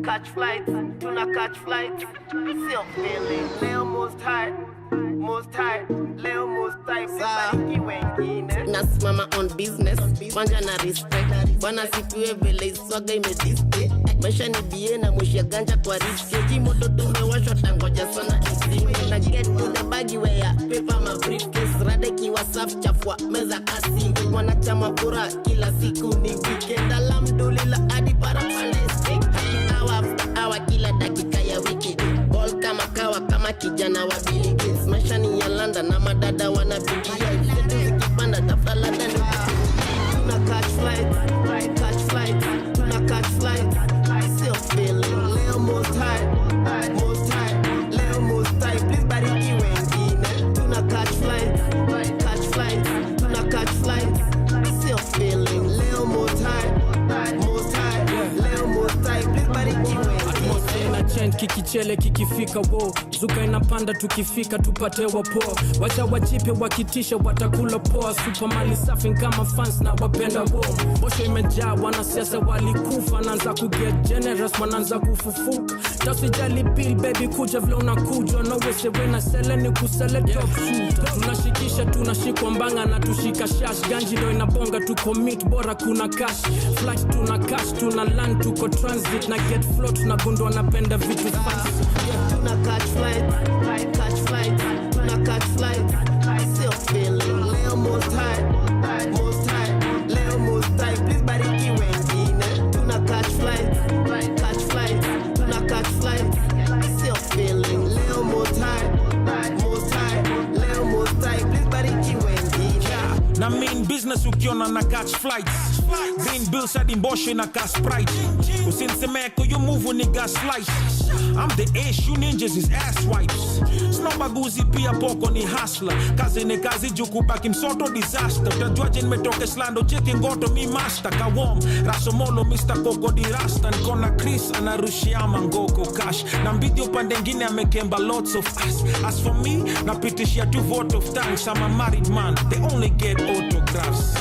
Catch flight, tuna catch flight. Still feeling. Leo most high, Leo most high. Sibariki wengine. Nasimama on business, wanja na respect. Bwana sifiwe vile iswaga imedispe. Maisha ni bie na mwisha ganja kwa rich keji. Moto tumewashwa tangoja sana izime. Na get to the baggy where paper ma briefcase. Rade kiwa safi chafua meza kasi. Wanachama pura kila siku ni weekend. Alhamdulillah hadi para palestik. Hour after hour kila dakika ya wiki. Ball kama kawa kama kijana wa Billy Gates. Maisha ni ya London na madada wanapigia. Zetu zikipanda tafuta London. Tuna catch flight, tuna catch flight. Still feeling. Leo most high, Leo most high. Please bariki wengine. Tuna catch flight, tuna catch flight. Still feeling. Leo most high, Leo most high. Please bariki wengine. Na chain kikichele kikifika wo zuka inapanda tukifika tupate wapo wacha wachipe wakitisha watakula poa super mali safi kama fans na wapenda wo bosho imejaa wanasiasa walikufa naanza kuget generous wanaanza kufufuka tasijali bill baby kuja vile unakuja no wese wena sele ni kusele top shooter tunashikisha tunashikwa mbanga na tushika shash ganji ndo inabonga tuko meet bora kuna cash flight tuna cash tuna land tuko transit na get float na gundwa napenda vitu fast. Tuna catch flight, tuna catch flight. Still feeling. Leo most high, Leo most high. Please bariki wengine. Tuna catch flight, tuna catch flight. Still feeling. Leo most high, Leo most high. Please bariki wengine. Na mean business ukiona na catch flights. Green bills hadi mboshe na gas sprite. Usinsemeko you move ni gas flight. I'm the ace, you ninjas is ass wipes. Snobaguzi pia poko ni hustler. Kazi ni kazi juku baki msoto disaster. Utajuaje nimetoke slando cheki ngoto mi master. Kawom, rasomolo Mr. Koko di Rasta. Nikona Chris anarushia mangoko cash. Na mbidi upande ngine amekemba lots of us. As for me, napitishia tu vote of thanks. I'm a married man, they only get autographs.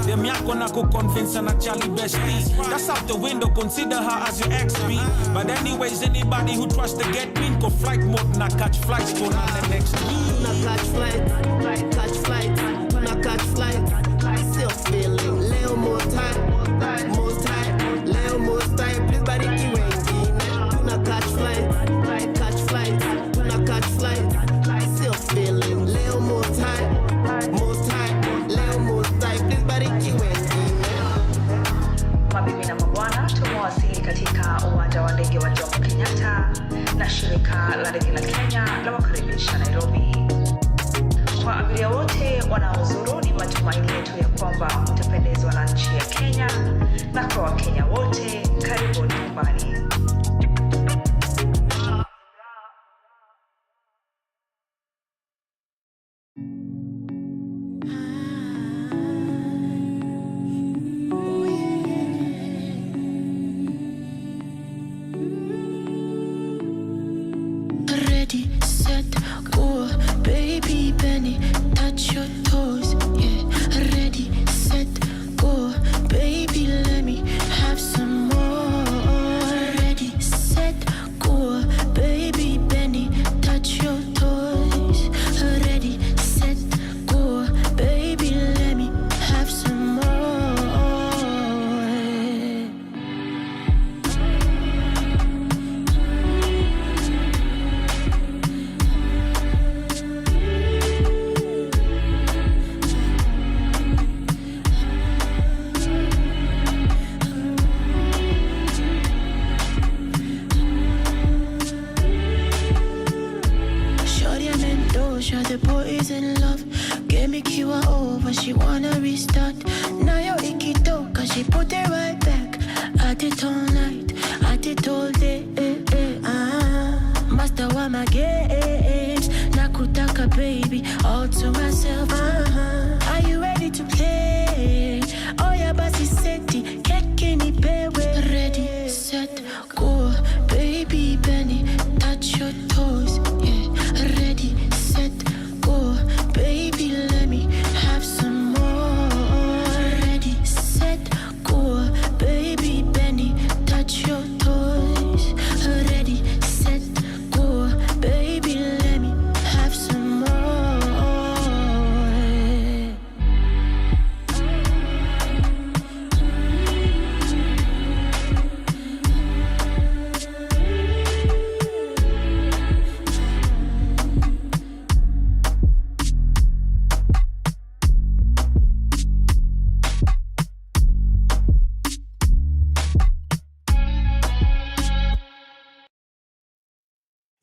Them yako na kuconvince na Charlie bestie. That's out the window, consider her as your ex-B. But anyways, anybody who tries to get me go flight mode na catch flights for na the next week. Tuna catch flight, tuna catch flight. Still feeling. Leo most high, Leo most high. Please bariki wengine. Tuna catch flight, tuna catch flight. Still feeling. Leo most high, Leo most high. Please bariki wengine. Mabibi na mabwana, tumewasili katika uwanja wa ndege wa Jomo Kenyatta na shirika la ndege la Kenya la wakaribisha Nairobi. Kwa abiria wote wanaozuru, ni matumaini yetu ya kwamba mtapendezwa na nchi ya Kenya, na kwa Wakenya wote, karibuni nyumbani.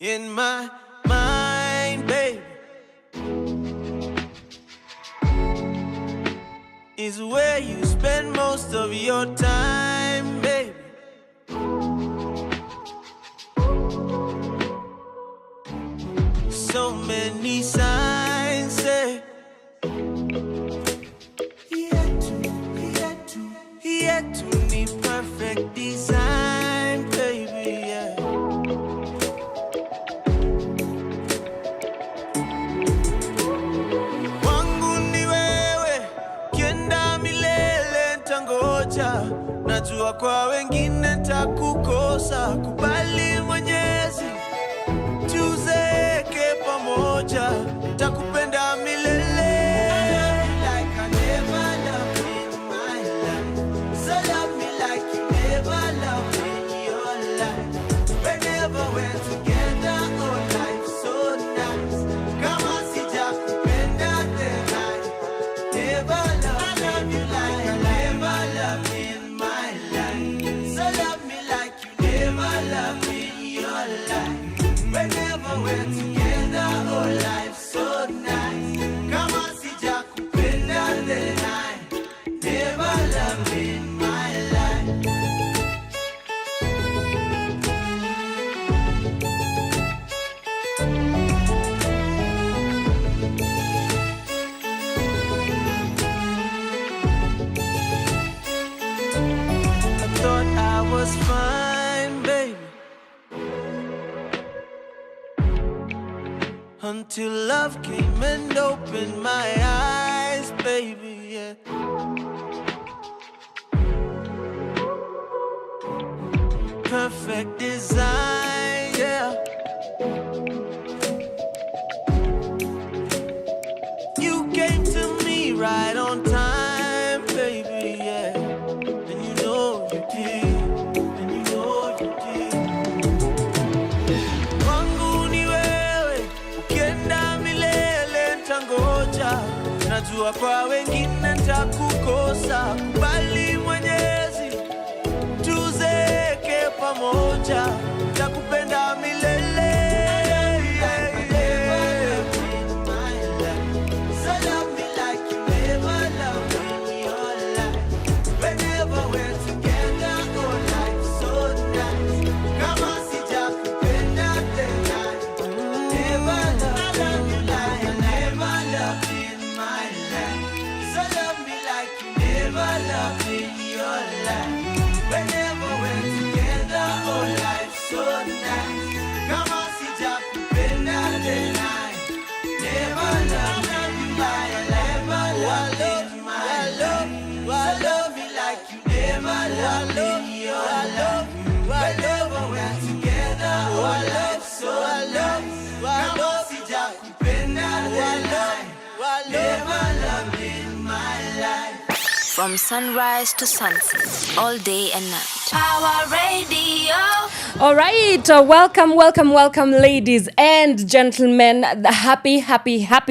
in my mind, baby, is where you spend most of your time, baby. So many signs say yet to need perfect design, baby, yeah. Wangu ni wewe, kienda milele ntangoja. Najua kwa wengine ntakukosa, kubali Mwenyezi, tuzeke pamoja, takupenda milele. Like I never loved in my life, so love me like you never loved in your life. Whenever we're together, oh life so nice. Kama sijakupenda then I never loved you like I never loved in my life. So love me like you never loved in your life. Whenever we're together, oh life so nice. Kama sijakupenda then I never loved in my life. I thought I was fine, baby, until love came and opened my eyes, baby, yeah. Perfect design, yeah. You came to me right on time, baby, yeah. And you know you did, and you know you did. Wangu ni wewe, ukienda milele ntangoja. Najua kwa wengine ntakukosa, kubali Mwenyezi, tuzeke pamoja, takupenda milele. So love me like you never loved in your life. Whenever we're together, oh life so nice. Kama sijakupenda then I never loved you like I never loved in my life. So love me like you never loved in your life. Whenever we're together, oh life so nice. Kama sijakupenda then I never loved you like I never loved in my life. So love me like you never loved in your life. Whenever we're together, oh life so nice. Kama sijakupenda then I never loved in my life. From sunrise to sunset, all day and night. Power Radio. All right, welcome, ladies and gentlemen. The happy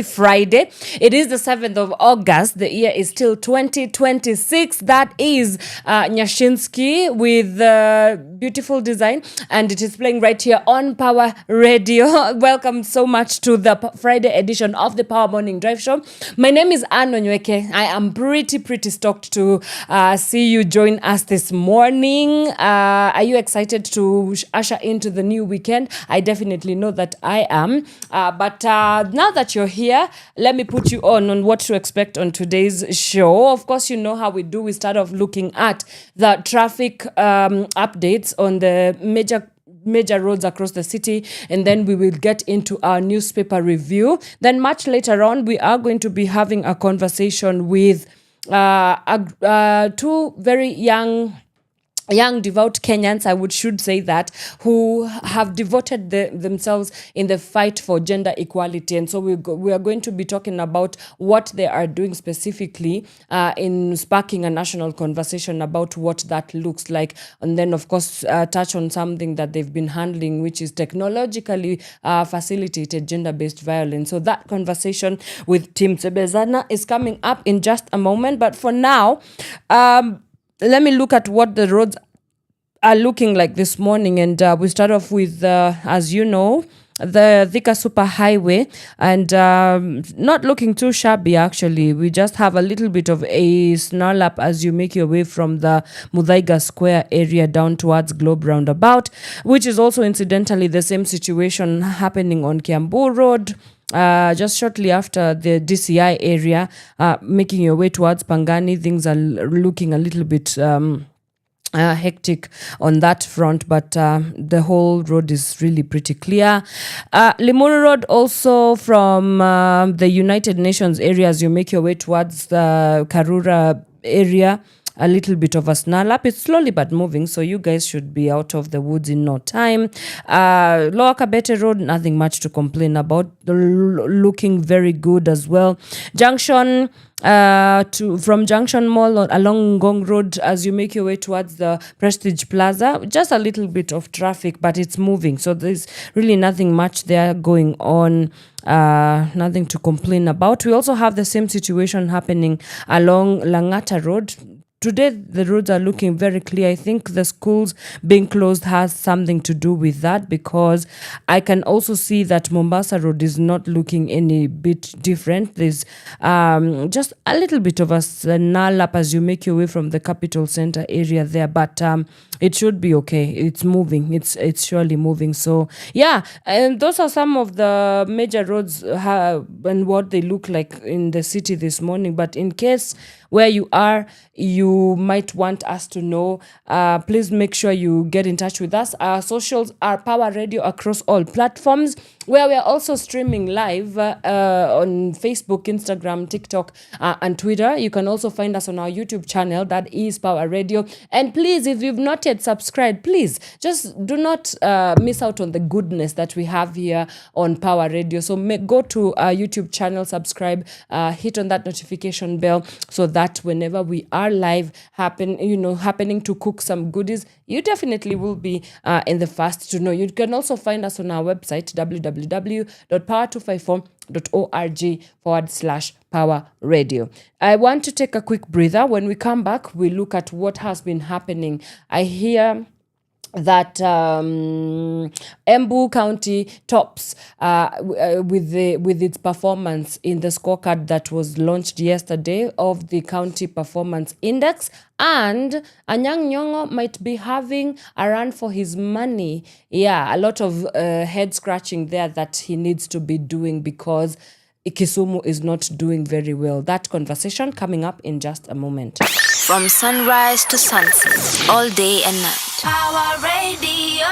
Friday. It is the 7th of August. The year is still 2026. That is Nyashinsky with beautiful design, and it is playing right here on Power Radio. Welcome so much to the Friday edition of the Power Morning Drive Show. My name is Wanyoike. I am pretty stoked to see you join us this morning. Are you excited to usher into the new weekend? I definitely know that I am. But now that you're here, let me put you on what to expect on today's show. Of course, you know how we do. We start off looking at the traffic updates on the major roads across the city, and then we will get into our newspaper review. Then much later on, we are going to be having a conversation with two very young devout Kenyans, I should say that, who have devoted themselves in the fight for gender equality. And so we are going to be talking about what they are doing specifically in sparking a national conversation about what that looks like. And then, of course, touch on something that they've been handling, which is technologically facilitated gender-based violence. So that conversation with Tim Sebezana is coming up in just a moment. But for now, let me look at what the roads are looking like this morning. And we start off with, as you know, the Thika Super Highway, and not looking too shabby actually. We just have a little bit of a snarl up as you make your way from the Muthaiga Square area down towards Globe Roundabout, which is also incidentally the same situation happening on Kiambu Road. Just shortly after the DCI area, making your way towards Pangani, things are looking a little bit hectic on that front, but the whole road is really pretty clear. Limuru Road also from the United Nations area as you make your way towards the Karura area. A little bit of a snarl up. It's slowly but moving, so you guys should be out of the woods in no time. Lower Kabete Road, nothing much to complain about. Looking very good as well. Junction from Junction Mall along Ngong Road as you make your way towards the Prestige Plaza, just a little bit of traffic, but it's moving, so there's really nothing much there going on. Nothing to complain about. We also have the same situation happening along Langata Road. Today, the roads are looking very clear. I think the schools being closed has something to do with that, because I can also see that Mombasa Road is not looking any bit different. There's just a little bit of a snarl up as you make your way from the Capital Center area there, but it should be okay. It's moving. It's surely moving. So, yeah, and those are some of the major roads and what they look like in the city this morning. But in case where you are, you might want us to know, please make sure you get in touch with us. Our socials are Power Radio across all platforms, where we are also streaming live on Facebook, Instagram, TikTok, and Twitter. You can also find us on our YouTube channel, that is Power Radio. And please, if you've not yet subscribed, please just do not miss out on the goodness that we have here on Power Radio. So go to our YouTube channel, subscribe, hit on that notification bell, so that whenever we are live happening to cook some goodies, you definitely will be in the first to know. You can also find us on our website, www.power254.org/Power Radio. I want to take a quick breather. When we come back, we look at what has been happening. I hear that Embu County tops with its performance in the scorecard that was launched yesterday of the County Performance Index, and Anyang' Nyong'o might be having a run for his money. Yeah, a lot of head scratching there that he needs to be doing, because Kisumu is not doing very well. That conversation coming up in just a moment. From sunrise to sunset, all day and night. Power Radio.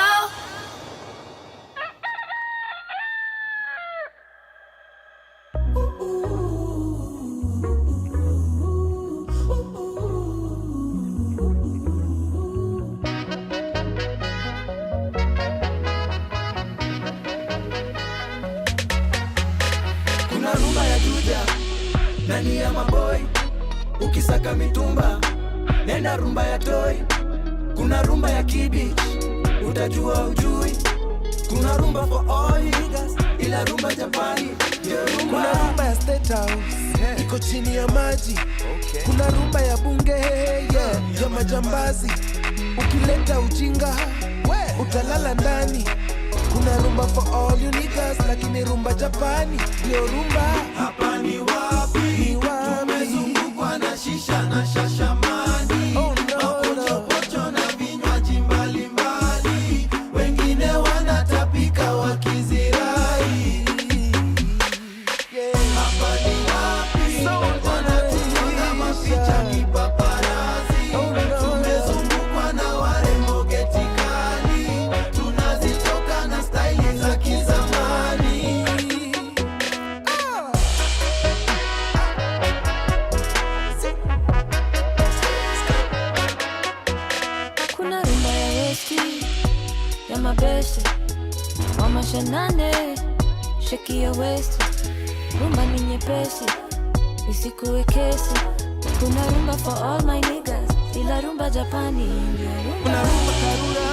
Kuna rumba ya Juja, nani ya maboy, ukisaka mitumba, nenda rumba ya Toy. Kuna rumba ya Kibich, utajua ujui. Kuna rumba for all niggas, ila rumba Japani, yeah, rumba. Kuna rumba ya State House, iko chini ya maji. Kuna rumba ya Bunge, yeah, ya majambazi. Ukileta ujinga, utalala ndani. Kuna rumba for all you niggas, lakini rumba Japani, ndio rumba. Hapa ni wapi? Ni wapi? Tumezungukwa na shisha na shashamani. Oh no, no. Pocho na vinywaji mbalimbali. Wengine wanatapika wakizirai. Hapa ni wapi? Wanatuchonga mapicha kipaparazi. Tumezungukwa na warembo getikali. Tunazitoka na staili za kizamani. Kuna rumba ya Westi, ya mabeste, wa mashanane, sheki ya Westi. Rumba ni nyepesi, isikuwe kesi. Kuna rumba for all my niggas, ila rumba Japani, ndio rumba. Kuna rumba Karura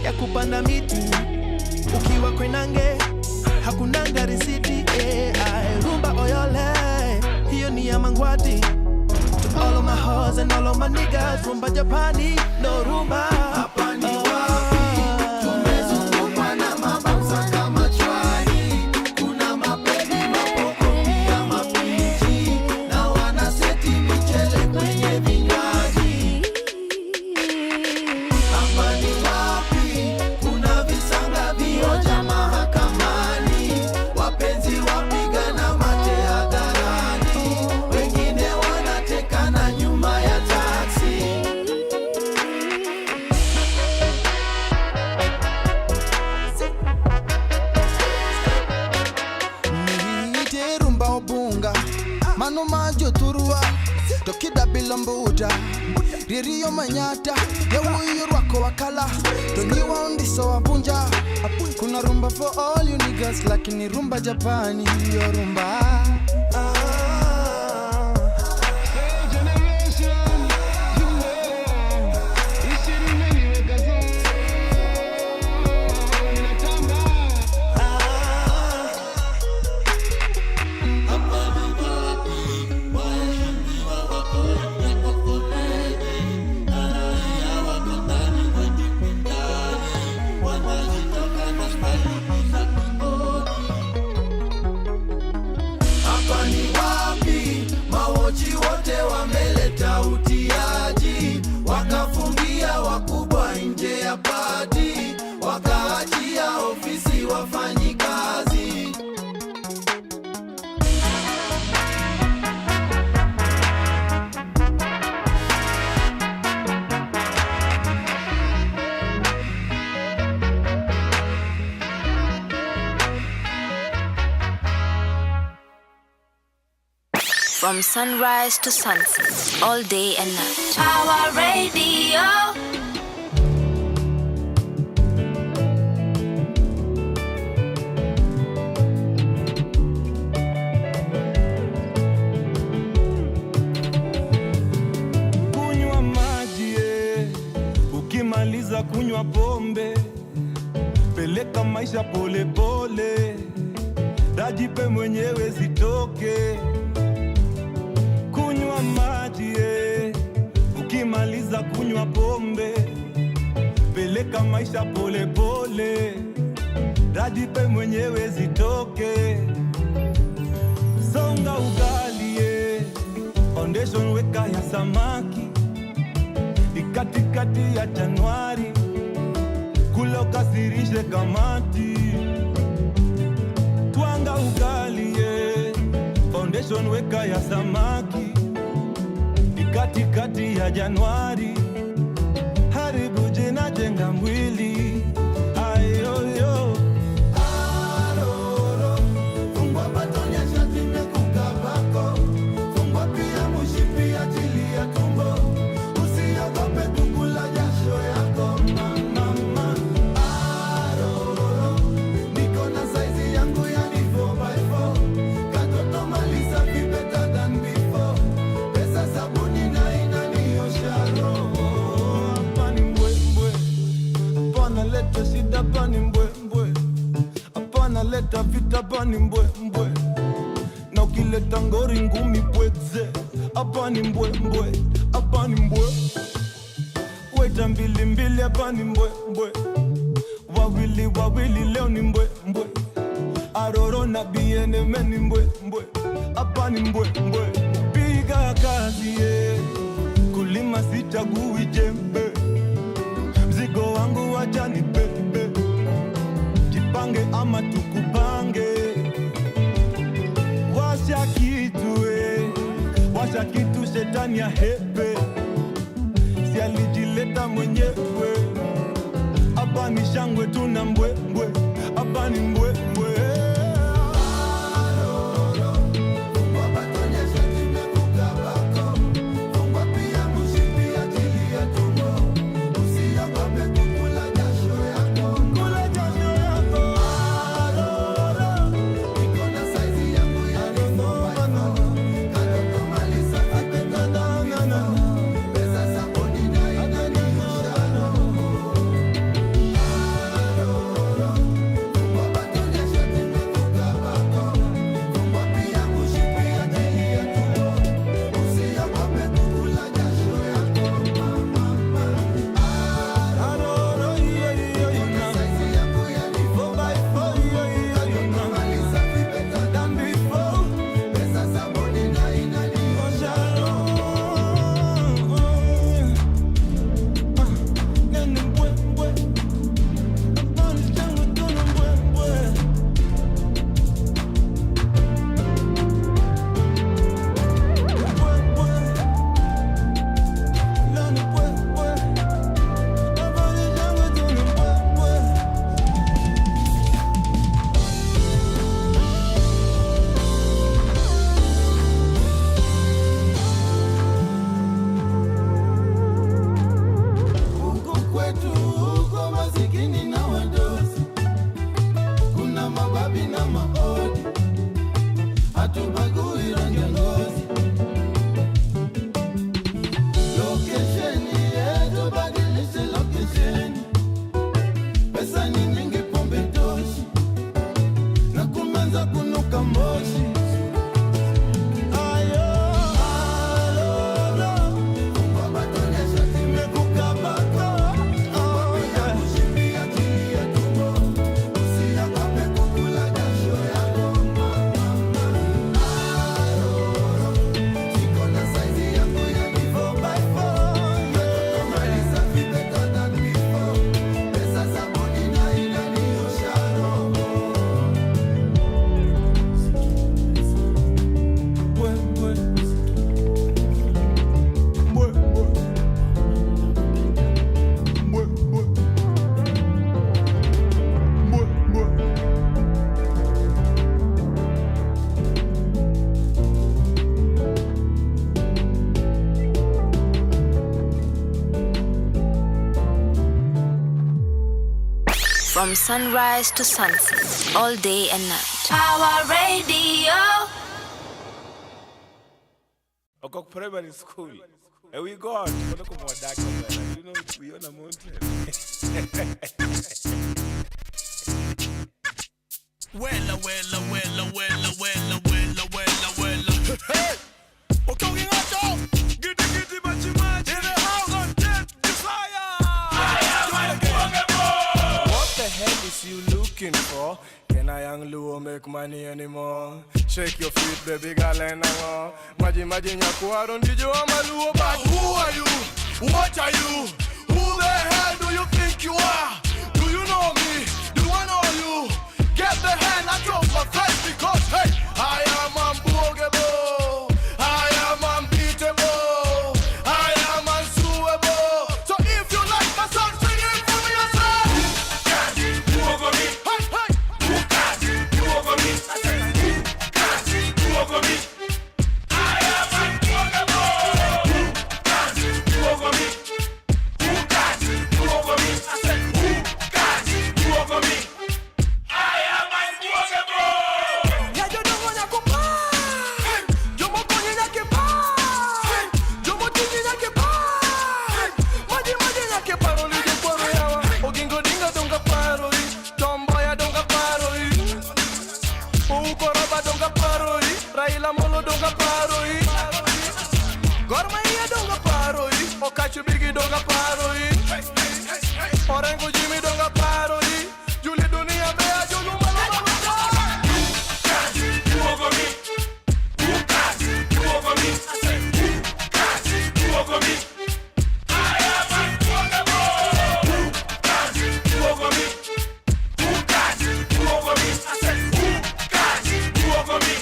ya kupanda miti, ukiwa kwenange hakunanga risiti. Rumba Oyole, hiyo ni ya Mangwati. To all of my hoes and all of my niggas, rumba Japani, no rumba. Hapa ni wapi? Tumezungukwa na mabausa kama chwa. bilambuta Ririo manyata Yewu wako wakala Toni waundiso wabunja Kuna rumba for all you niggas Lakini rumba Japani Yo rumba From sunrise to sunset, all day and night. Our radio. Kunywa maji, ukimaliza kunywa pombe, peleka maisha pole pole, dajipe mwenyewe zitoke. Kunywa maji, ukimaliza kunywa pombe, peleka maisha pole pole, dajipe mwenyewe zitoke. Songa ugali, foundation weka ya samaki, ikatikati ya Januari, kula ukasirishe kamati. Twanga ugali, foundation weka ya samaki, ikatikati ya Januari, haribu jina jenga mwili. Ayoyo aroro, fungwa batonya shati mekukabako, fungwa pia mushipi ya chili ya tumbo, usiogope tukula jasho yako mama. Aroro, niko na size yangu yani 4x4, katoto malisa be better than before, pesa sabuni na inaniosha roho. Apani mbwembwe, apana leta shida pani mbwembwe, apana leta vita pani mbwembwe, na ukileta ngori ngumi pweze. Apani mbwembwe, apani mbwe, weta mbili mbili apani mbwembwe, wawili wawili leo ni mbwembwe, aroro na biene meni mbwembwe, apani mbwembwe. Piga kazi kulima sichagui jembe, mzigo wangu wacha ni bebe, jipange ama tukupange. Washa kitu shetani ya hepe, si alijileta mwenyewe. Hapa ni shangwe tuna mbwembwe, hapa ni mbwembwe. From sunrise to sunset, all day and night. Power Radio. Okay, primary school. And we go on. You know, we on a mountain. Wella. Hey! Okay, we got to Giddy, machi. In the house on dead desire. What the hell is you looking for? Can I young Luo make money anymore? Shake your feet, baby girl, and Imagine Yakuaron, did you want my Luo? But who are you? What are you? Who the hell do you think you are? Do you know me? Do I know you? Get the hand out of my face because, hey, I am unbogable. I am unbeatable. I am unsuable. So if you like my song, sing it for me yourself. Who over me? Hey, hey. Who over me? I said, who over me? I am unbogable. Who over me? Who over me? I said, who over me? Orango Jimmy donga paro yi Julie dunia bea julu malama You over me You over me I said You over me I am unbelievable You over me You over me I said You over me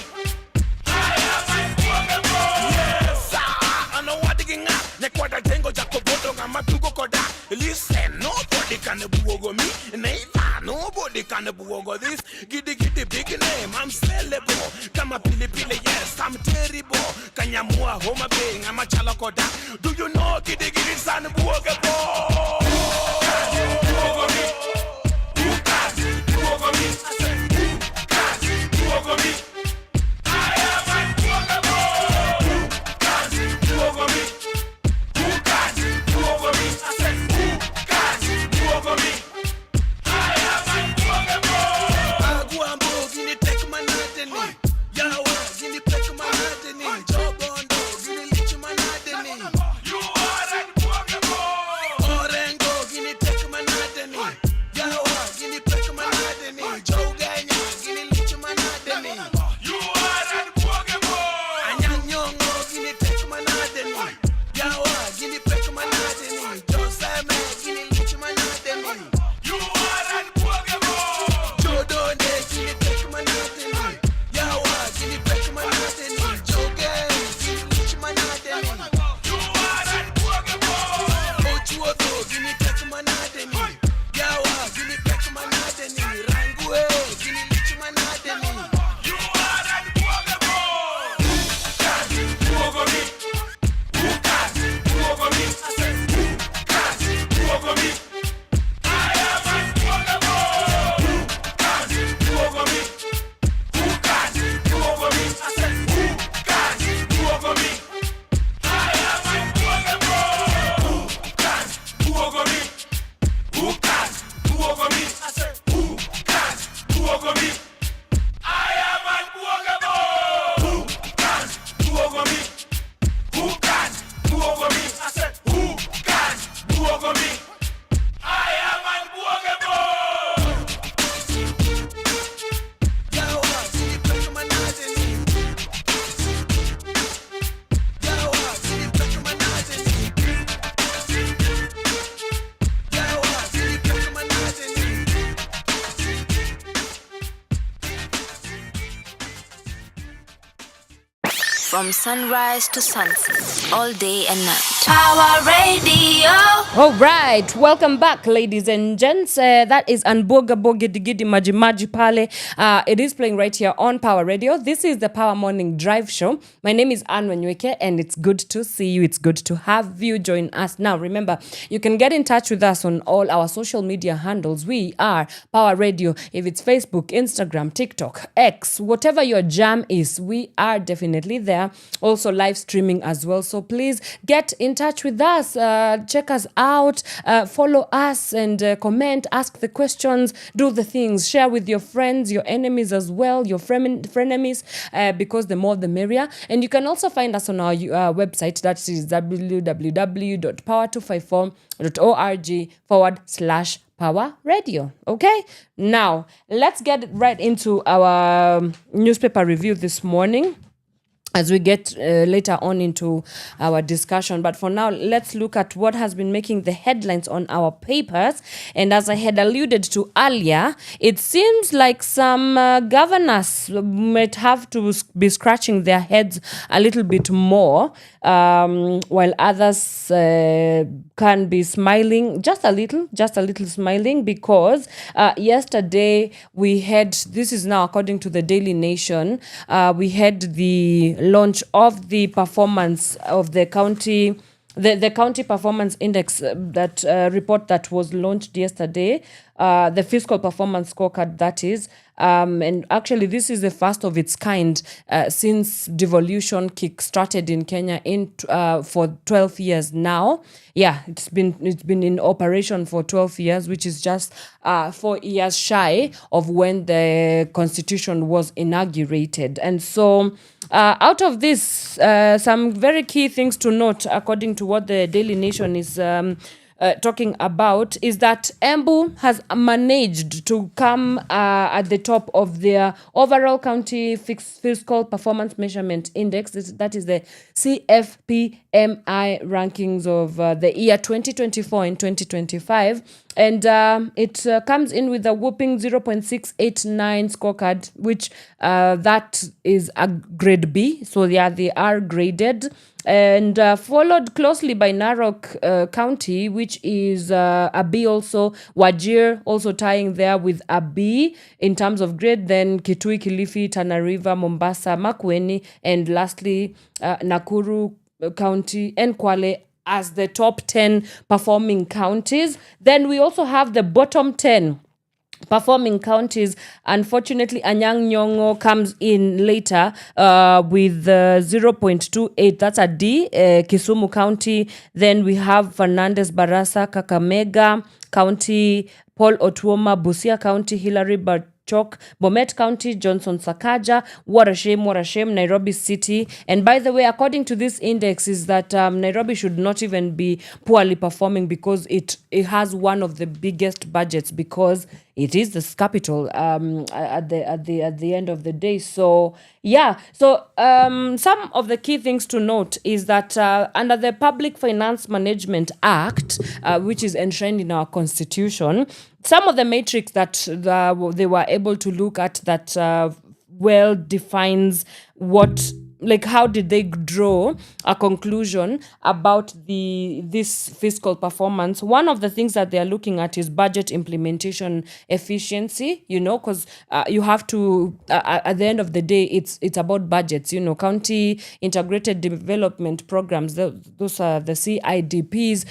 I am unbelievable Yes I know what digging up Nekwada tengo jakobodo ngamatugo koda Listen, nobody can buogo me. Neither, nobody can buogo this. Giddy, big name, I'm sellable. Kama pili, yes, I'm terrible. Kanyamua, homa bing, I'm a chalakoda. Do you know giddy, son, buogo? Buogo me. Buogo me. I said, buogo me. I am unbuogable. Buogo me. Buogo me. I said, over me. I am unbelievable. Aguambo, gini take my nadeni. Yawa, gini take my nadeni. Jobondo, gini lich my nadeni. You are unbelievable. Orengo, gini From sunrise to sunset, all day and night. Power Radio. All right, welcome back, ladies and gents. That is Anboga Bogi Digidi Maji Maji Pale. It is playing right here on Power Radio. This is the Power Morning Drive Show. My name is Wanyoike, and it's good to see you. It's good to have you join us. Now, remember, you can get in touch with us on all our social media handles. We are Power Radio. If it's Facebook, Instagram, TikTok, X, whatever your jam is, we are definitely there. Also live streaming as well. So please get in touch with us. Check us out. Follow us and comment. Ask the questions. Do the things. Share with your friends, your enemies as well, your frenemies, because the more the merrier. And you can also find us on our website. That is www.power254.org/Power Radio. Okay, now let's get right into our newspaper review this morning as we get later on into our discussion. But for now, let's look at what has been making the headlines on our papers. And as I had alluded to earlier, it seems like some governors might have to be scratching their heads a little bit more, while others can be smiling just a little smiling, because yesterday we had, this is now according to the Daily Nation, we had the launch of the performance of the county, the county performance index, that report that was launched yesterday, the fiscal performance scorecard, that is. And actually, this is the first of its kind since devolution kick-started in Kenya for 12 years now. Yeah, it's been in operation for 12 years, which is just 4 years shy of when the constitution was inaugurated. And so out of this, some very key things to note, according to what the Daily Nation is talking about, is that Embu has managed to come at the top of their overall county fiscal performance measurement index. That is the CFPMI rankings of the year 2024 and 2025. And it comes in with a whopping 0.689 scorecard, which that is a grade B. So yeah, they are graded. And followed closely by Narok County, which is a B also. Wajir also tying there with a B in terms of grade. Then Kitui, Kilifi, Tana River, Mombasa, Makueni, and lastly Nakuru County and Kwale as the top 10 performing counties. Then we also have the bottom 10 performing counties. Unfortunately, Anyang' Nyong'o comes in later with 0.28. That's a D. Kisumu County. Then we have Fernandez Barasa, Kakamega County, Paul Otuoma, Busia County, Hilary Chok, Bomet County, Johnson Sakaja, what a shame, Nairobi City. And by the way, according to this index, is that Nairobi should not even be poorly performing, because it has one of the biggest budgets, because it is the capital at the end of the day. So yeah, so some of the key things to note is that under the Public Finance Management Act, which is enshrined in our constitution, some of the metrics that they were able to look at that well defines what, like, how did they draw a conclusion about this fiscal performance. One of the things that they are looking at is budget implementation efficiency, because you have to, at the end of the day, it's about budgets, county integrated development programs, those are the CIDPs.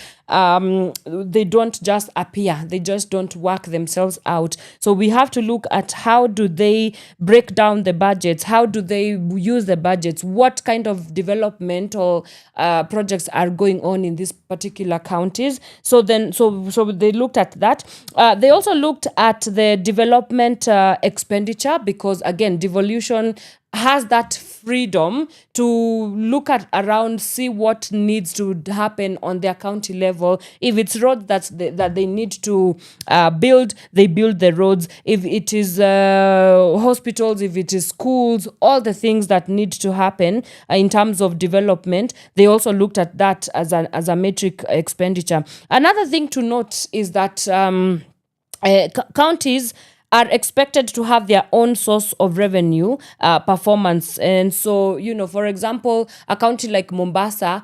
They don't just appear, they just don't work themselves out. So we have to look at how do they break down the budgets, how do they use the budgets, what kind of developmental projects are going on in these particular counties. So they looked at that. They also looked at the development expenditure, because again, devolution has that freedom to look at around, see what needs to happen on their county level. If it's roads that they need to build, they build the roads. If it is hospitals, if it is schools, all the things that need to happen in terms of development, they also looked at that as a metric expenditure. Another thing to note is that counties are expected to have their own source of revenue performance. And so, for example, a county like Mombasa,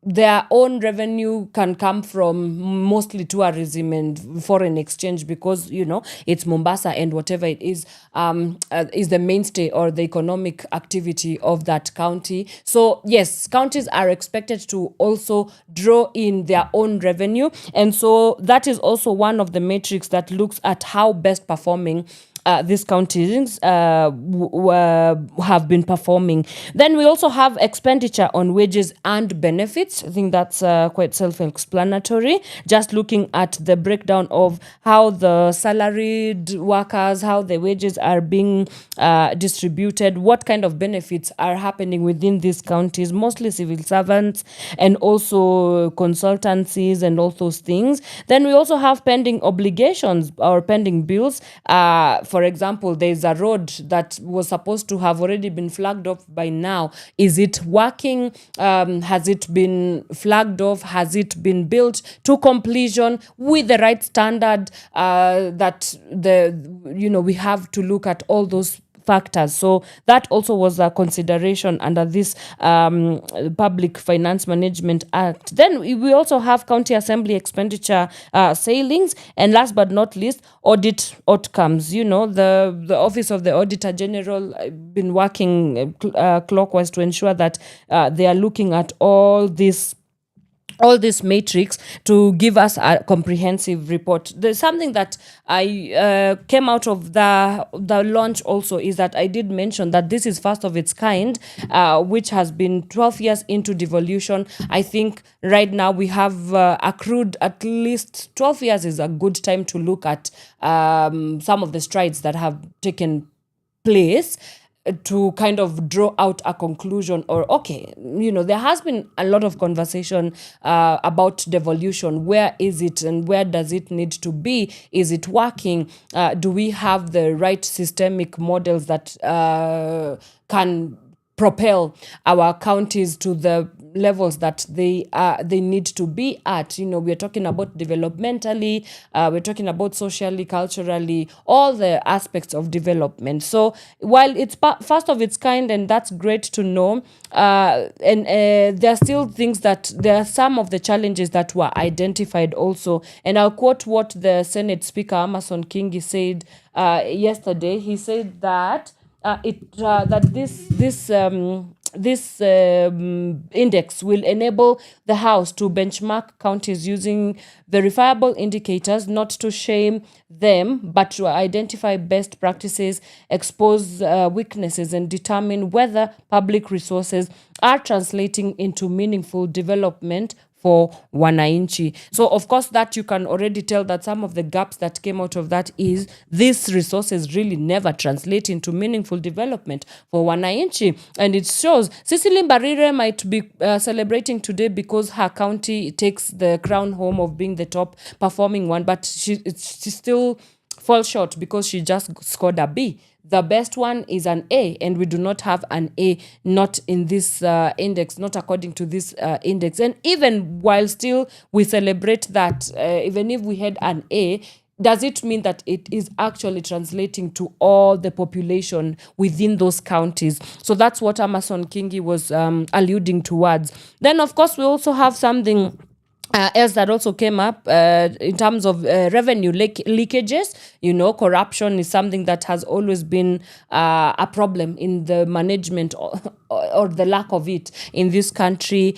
their own revenue can come from mostly tourism and foreign exchange because, it's Mombasa and whatever it is the mainstay or the economic activity of that county. So, yes, counties are expected to also draw in their own revenue. And so that is also one of the metrics that looks at how best performing these counties have been performing. Then we also have expenditure on wages and benefits. I think that's quite self-explanatory. Just looking at the breakdown of how the salaried workers, how the wages are being distributed, what kind of benefits are happening within these counties, mostly civil servants and also consultancies and all those things. Then we also have pending obligations or pending bills. For example, there's a road that was supposed to have already been flagged off by now. Is it working? Has it been flagged off? Has it been built to completion with the right standard? That we have to look at all those factors. So that also was a consideration under this Public Finance Management Act. Then we also have county assembly expenditure sailings, and last but not least, audit outcomes. The Office of the Auditor General been working clockwise to ensure that they are looking at all this matrix to give us a comprehensive report. There's something that I came out of the launch also is that I did mention that this is first of its kind, which has been 12 years into devolution. I think right now we have accrued at least 12 years is a good time to look at some of the strides that have taken place, to kind of draw out a conclusion or, there has been a lot of conversation about devolution. Where is it and where does it need to be? Is it working? Do we have the right systemic models that can propel our counties to the levels that they need to be at? We're talking about developmentally, we're talking about socially, culturally, all the aspects of development. So while it's first of its kind, and that's great to know, and there are still things there are some of the challenges that were identified also. And I'll quote what the Senate Speaker Amason Kingi said yesterday. He said that this index will enable the House to benchmark counties using verifiable indicators, not to shame them, but to identify best practices, expose weaknesses, and determine whether public resources are translating into meaningful development for Wananchi. So, of course, that you can already tell that some of the gaps that came out of that is these resources really never translate into meaningful development for Wananchi. And it shows Cecily Mbarire might be celebrating today because her county takes the crown home of being the top performing one, but she still falls short because she just scored a B. The best one is an A, and we do not have an A, not in this index, not according to this index. And even while still we celebrate that, even if we had an A, does it mean that it is actually translating to all the population within those counties? So that's what Amason Kingi was alluding towards. Then, of course, we also have something else that also came up in terms of revenue leakages. Corruption is something that has always been a problem in the management or the lack of it in this country.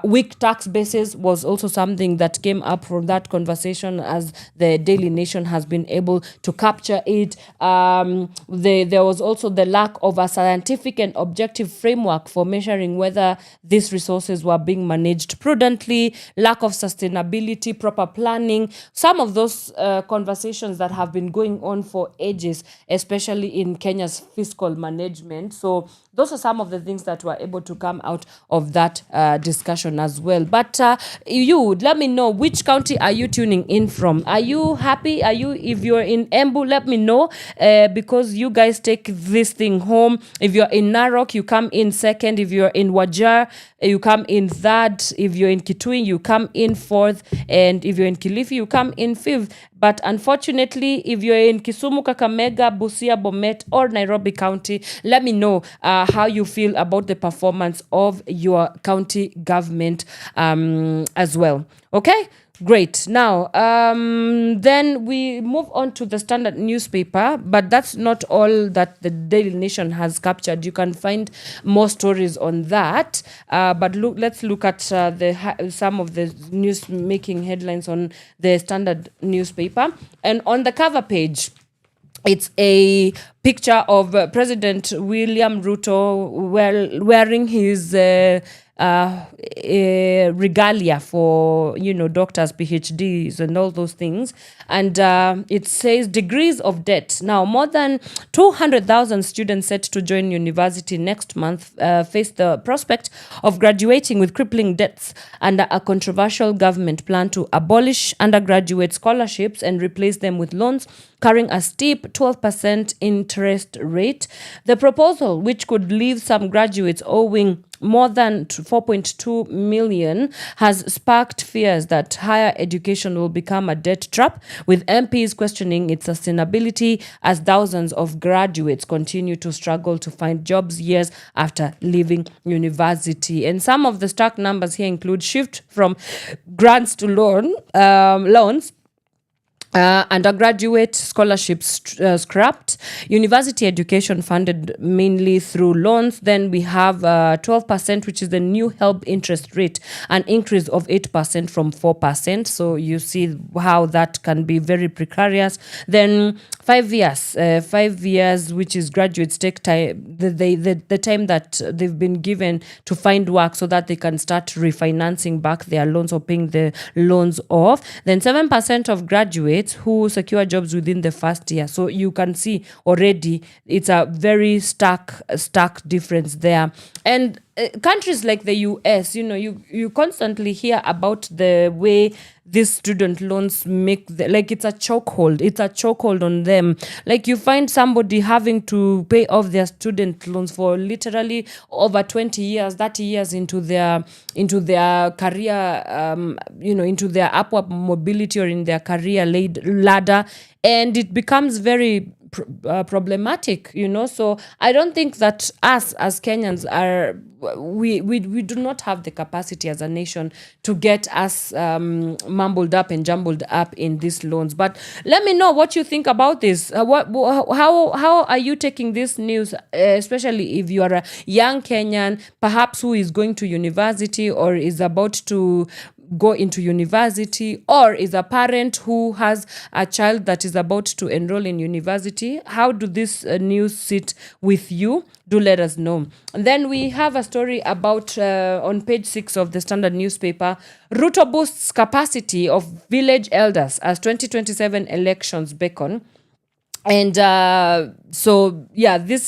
Weak tax bases was also something that came up from that conversation, as the Daily Nation has been able to capture it. There was also the lack of a scientific and objective framework for measuring whether these resources were being managed prudently, lack of sustainability, proper planning. Some of those conversations that have been going on for ages, especially in Kenya's fiscal management. So those are some of the things that were able to come out of that discussion as well. But you, let me know, which county are you tuning in from? Are you happy? If you're in Embu, let me know, because you guys take this thing home. If you're in Narok, you come in second. If you're in Wajar, you come in third. If you're in Kitui, you come in in 4th, and if you're in Kilifi, you come in 5th. But unfortunately, if you're in Kisumu, Kakamega, Busia, Bomet, or Nairobi County, let me know how you feel about the performance of your county government as well. Okay? Great. Now, then we move on to the Standard newspaper, but that's not all that the Daily Nation has captured. You can find more stories on that. But let's look at some of the news-making headlines on the Standard newspaper. And on the cover page, it's a picture of President William Ruto wearing his regalia for, doctors, PhDs, and all those things. And it says degrees of debt. Now, more than 200,000 students set to join university next month face the prospect of graduating with crippling debts under a controversial government plan to abolish undergraduate scholarships and replace them with loans carrying a steep 12% interest rate. The proposal, which could leave some graduates owing more than 4.2 million, has sparked fears that higher education will become a debt trap, with MPs questioning its sustainability as thousands of graduates continue to struggle to find jobs years after leaving university. And some of the stark numbers here include shift from grants to loans, undergraduate scholarships scrapped, university education funded mainly through loans. Then we have 12%, which is the new HELB interest rate, an increase of 8% from 4%. So you see how that can be very precarious. Then 5 years, which is graduates take time, the time that they've been given to find work so that they can start refinancing back their loans or paying the loans off. Then 7% of graduates who secure jobs within the first year. So you can see already it's a very stark difference there. And countries like the US, you constantly hear about the way these student loans make, it's a chokehold. It's a chokehold on them. Like you find somebody having to pay off their student loans for literally over 20 years, 30 years into their career, into their upward mobility or in their career ladder. And it becomes very problematic, So I don't think that us as Kenyans we do not have the capacity as a nation to get us mumbled up and jumbled up in these loans. But let me know what you think about this. How are you taking this news, especially if you are a young Kenyan, perhaps who is going to university or is about to go into university, or is a parent who has a child that is about to enroll in university? How do this news sit with you? Do let us know. And then we have a story about, on page 6 of the Standard newspaper, Ruto boosts capacity of village elders as 2027 elections beckon. And this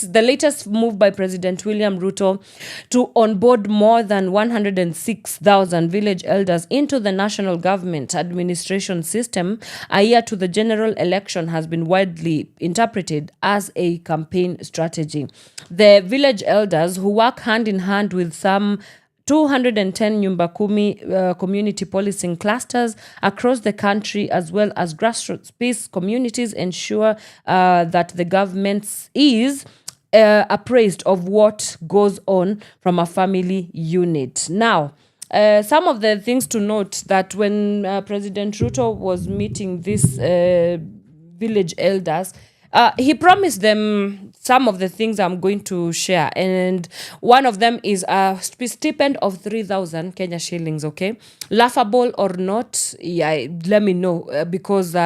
is the latest move by President William Ruto to onboard more than 106,000 village elders into the national government administration system a year to the general election has been widely interpreted as a campaign strategy. The village elders, who work hand in hand with some 210 Nyumba Kumi community policing clusters across the country, as well as grassroots-based communities, ensure that the government is appraised of what goes on from a family unit. Now, some of the things to note that when President Ruto was meeting these village elders, he promised them some of the things I'm going to share. And one of them is a stipend of 3,000 Kenya shillings, okay? Laughable or not, let me know, because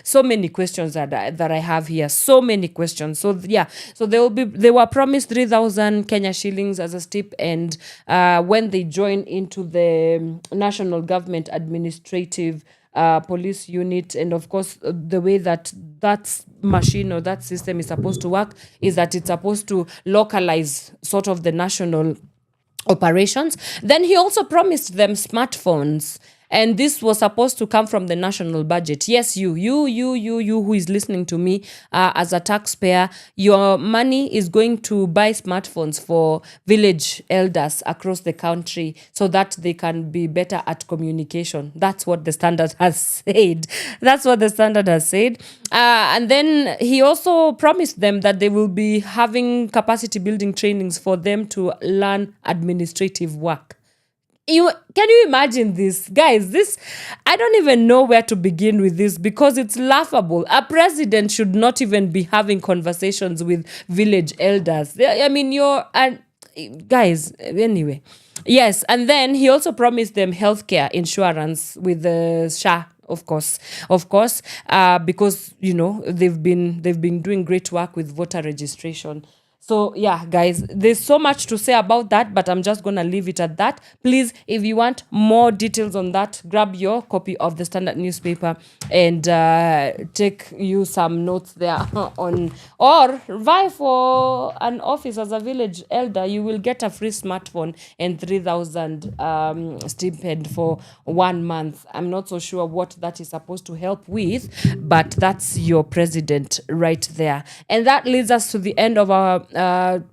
so many questions that I have here. So many questions. So they were promised 3,000 Kenya shillings as a stipend when they join into the national government administrative police unit. And of course, the way that machine or that system is supposed to work is that it's supposed to localize sort of the national operations. Then he also promised them smartphones. And this was supposed to come from the national budget. Yes, you who is listening to me as a taxpayer, your money is going to buy smartphones for village elders across the country so that they can be better at communication. That's what the standard has said. And then he also promised them that they will be having capacity building trainings for them to learn administrative work. Can you imagine this? Guys, this, I don't even know where to begin with this because it's laughable. A president should not even be having conversations with village elders. I mean, guys, anyway. Yes, and then he also promised them healthcare insurance with the SHA. Of course, because they've been doing great work with voter registration. So yeah, guys, there's so much to say about that, but I'm just gonna leave it at that. Please, if you want more details on that, grab your copy of the Standard newspaper and take you some notes there or vie for an office as a village elder. You will get a free smartphone and 3,000 stipend for 1 month. I'm not so sure what that is supposed to help with, but that's your president right there. And that leads us to the end of our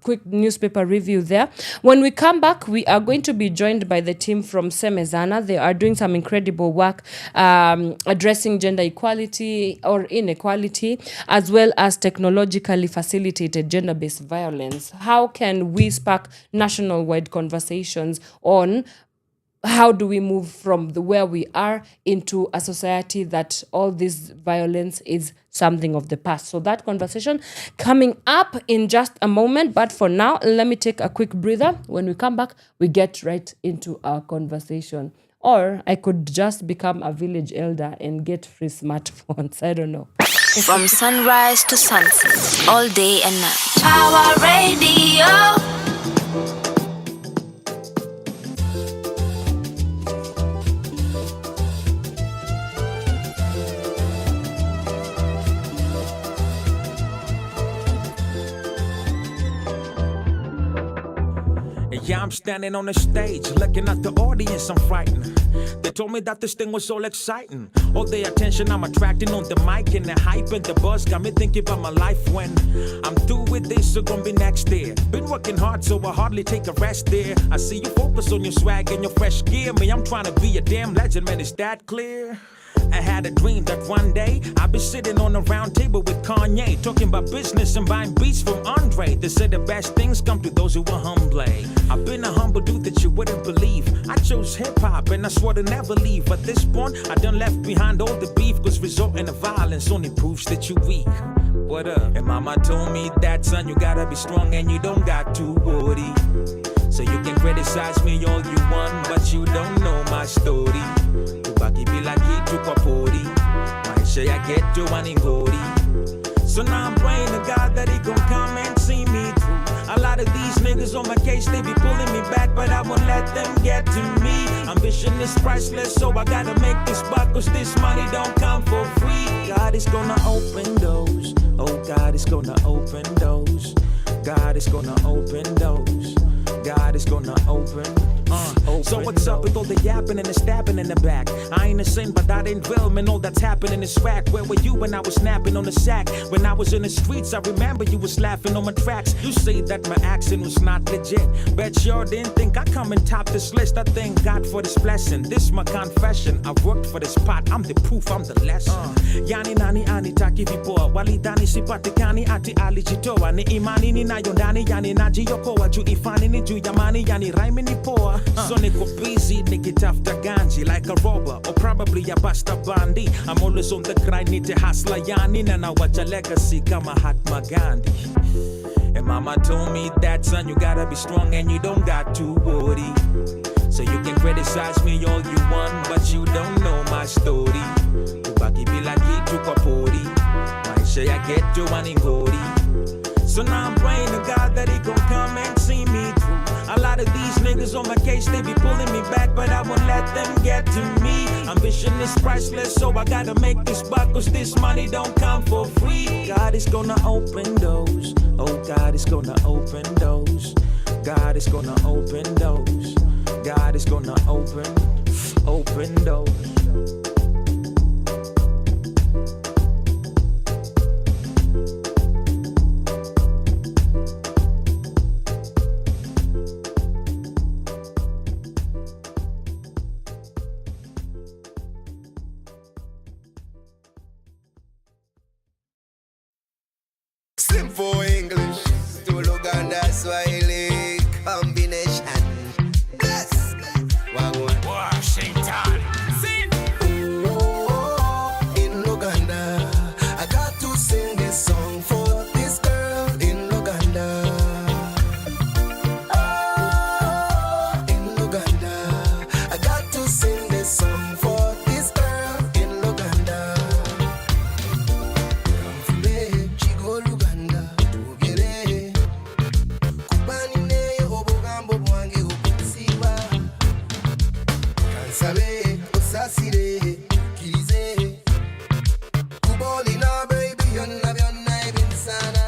quick newspaper review there. When we come back, we are going to be joined by the team from Semezana. They are doing some incredible work addressing gender equality or inequality, as well as technologically facilitated gender-based violence. How can we spark national-wide conversations on how do we move from where we are into a society that all this violence is something of the past? So that conversation coming up in just a moment. But for now, let me take a quick breather. When we come back, we get right into our conversation. Or I could just become a village elder and get free smartphones. I don't know. From sunrise to sunset, all day and night. Pawa Radio. Yeah, I'm standing on the stage, looking at the audience, I'm frightened. They told me that this thing was all exciting. All the attention I'm attracting on the mic and the hype and the buzz got me thinking about my life when I'm through with this, so gonna be next year. Been working hard, so I hardly take a rest there. I see you focus on your swag and your fresh gear. Me, I'm trying to be a damn legend, man, is that clear? I had a dream that one day I'd be sitting on a round table with Kanye, talking about business and buying beats from Andre. They said the best things come to those who are humble. I've been a humble dude that you wouldn't believe. I chose hip-hop and I swore to never leave. At this point, I done left behind all the beef, cause resorting to violence only proves that you weak. What up? And mama told me that, son, you gotta be strong and you don't got to worry. So you can criticize me all you want, but you don't know my story. Tubaki bila kitu kwa pori, maisha ya ghetto waningori. So now I'm praying to God that he gon' come and see me through. A lot of these niggas on my case, they be pulling me back, but I won't let them get to me. Ambition is priceless, so I gotta make this buck, cause this money don't come for free. God is gonna open doors. Oh, God is gonna open doors. God is gonna open doors. God is gonna open. So what's up with all the yapping and the stabbing in the back? I ain't a sin, but I didn't drill, man. All that's happening is whack. Where were you when I was snapping on the sack? When I was in the streets, I remember you was laughing on my tracks. You say that my accent was not legit. Bet you didn't think I come and top this list. I thank God for this blessing. This my confession. I worked for this pot. I'm the proof, I'm the lesson. Yani nani ani taki vipoa. Walidani sipatikani ati alijitoa. Ni imani ni nayo ndani yani najiokoa. Juu ifani ni juu yamani yani raimi ni poa. So niko busy nikitafuta ganji like a robber or probably a basta bandi. I'm always on the grind, need to hustle yani na nawacha legacy kama Mahatma Gandhi. And mama told me that, son, you gotta be strong and you don't got to worry. So you can criticize me all you want, but you don't know my story. Tubaki bila kitu kwa pori, maisha ya ghetto waningori. So now I'm praying to God that he gon' come and see me through. A lot of these niggas on my case, they be pulling me back, but I won't let them get to me. Ambition is priceless, so I gotta make this buck, cause this money don't come for free. God is gonna open doors. Oh, God is gonna open doors. God is gonna open doors. God is gonna open. open doors. Simple English to Luganda Swahili combination. Bless. Washington. Oh, in Luganda, I got to sing this song for this girl in Luganda. Oh, in Luganda, I got to sing this song for this girl in Luganda. Kamfule chigo Luganda, tugere. Kubani ne obogambo bwange okusiba. Kansabe osasire kirize. Kubolina baby yonna byonna ebinsana.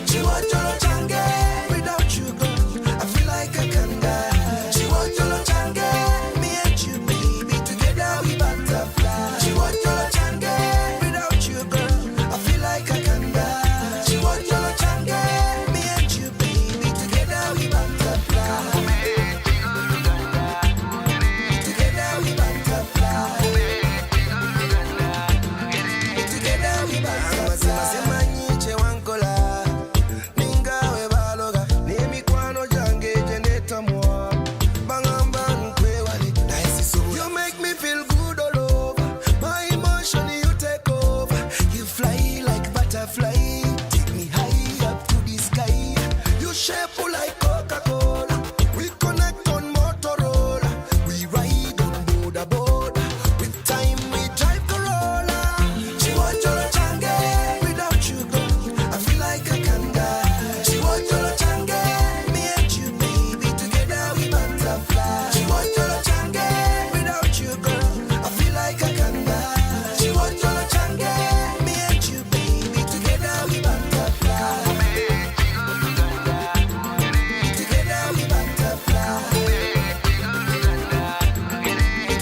Chiwojolo change, without you girl, I feel like I can die. Chiwojolo change, me and you baby, together we butterfly. Chiwojolo change, without you girl, I feel like I can die. Chiwojolo change, me and you baby, together we butterfly. Together we butterfly. Together we butterfly. Semanyiche wankola, ningawe baloga, nemikwano jange jeneta mwa. Bangamba nkwewale, nice so. You make me feel good all over. My emotion you take over. You fly like butterfly, take me high up to the sky. You shape like Coca-Cola. We connect on Motorola. We ride on border border. With time we drive Corolla. Chiwojolo change, without you girl, I feel like I can die. Chiwojolo change, me and you baby, together we butterfly. Chiwojolo change, without you girl, I feel like I can die. Chiwojolo change, me and you baby, together we butterfly. Together we butterfly.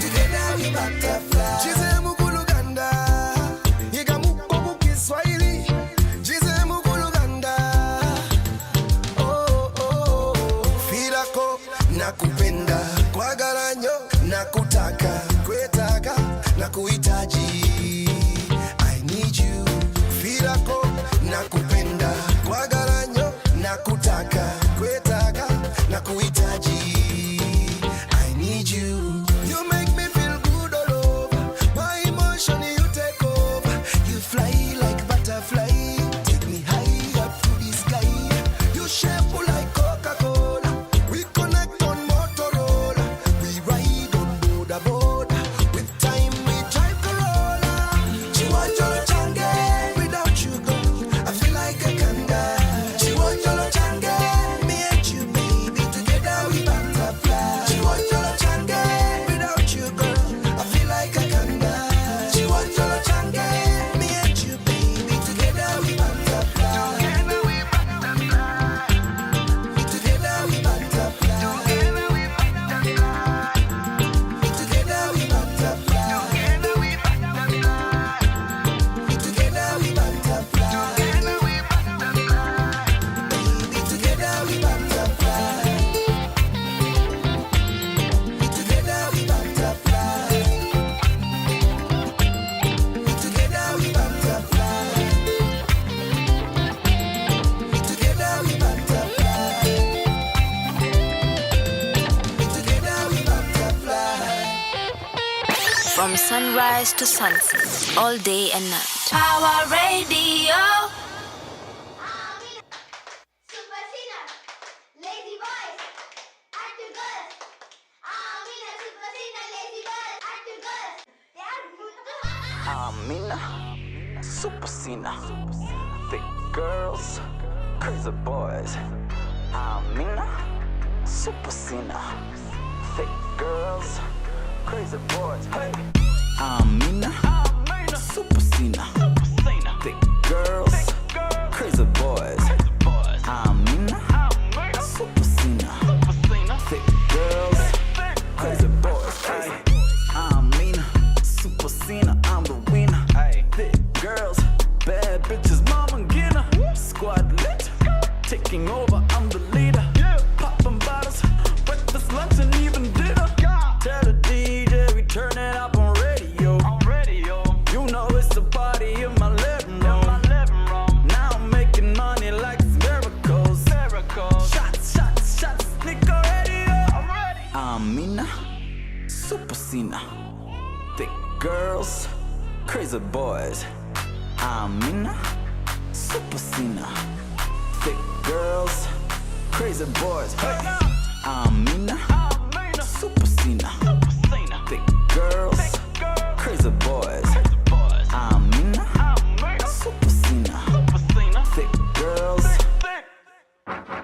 Together we butterfly. Jize mukuluganda, yiga mukobu Kiswahili. Jize mukuluganda. Oh, oh, oh. Firako nakupenda, kwagala nyo nakutaka, kwetaka nakuhitaji. I need you. Firako nakupenda, kwagala nyo nakutaka, kwetaka nakuhitaji. I need you. You make me feel good all over. My emotion you take over. You fly like butterfly, take me high up to the sky. You shape like Coca-Cola. We connect on Motorola. We ride on border border. With time we drive Corolla. Chiwojolo change, without you girl, I feel like I can die. Chiwojolo change, me and you baby, together we butterfly. Chiwojolo change, without you girl, I feel like I can die. Chiwojolo change, me and you baby, together we butterfly. Together we butterfly. Together we butterfly. Together we butterfly. Baby, together we butterfly. Together we butterfly. Together we butterfly. Together we butterfly. Together we butterfly. From sunrise to sunset, all day and night. Power Radio. Amina, super sinner, thick girls, crazy boys. Amina, super sinner, thick girls, crazy boys. Hey, Amina, super sinner, thick girls, crazy boys. Amina, super sinner, thick girls, Bad bitches, mama Gina. Squad lit, taking over, I'm the leader. Popping bottles, breakfast, lunch, and even dinner. Tell the DJ we turn it up on radio. You know it's a party in my living room. Now I'm making money like it's miracles. Shots, nigga ready. Amina, super Cena. Thick girls, crazy boys. Amina, super Cena. Thick girls, crazy boys. Hey. Amina, super Cena. Thick girls, crazy boys. Amina, super Cena. Thick girls.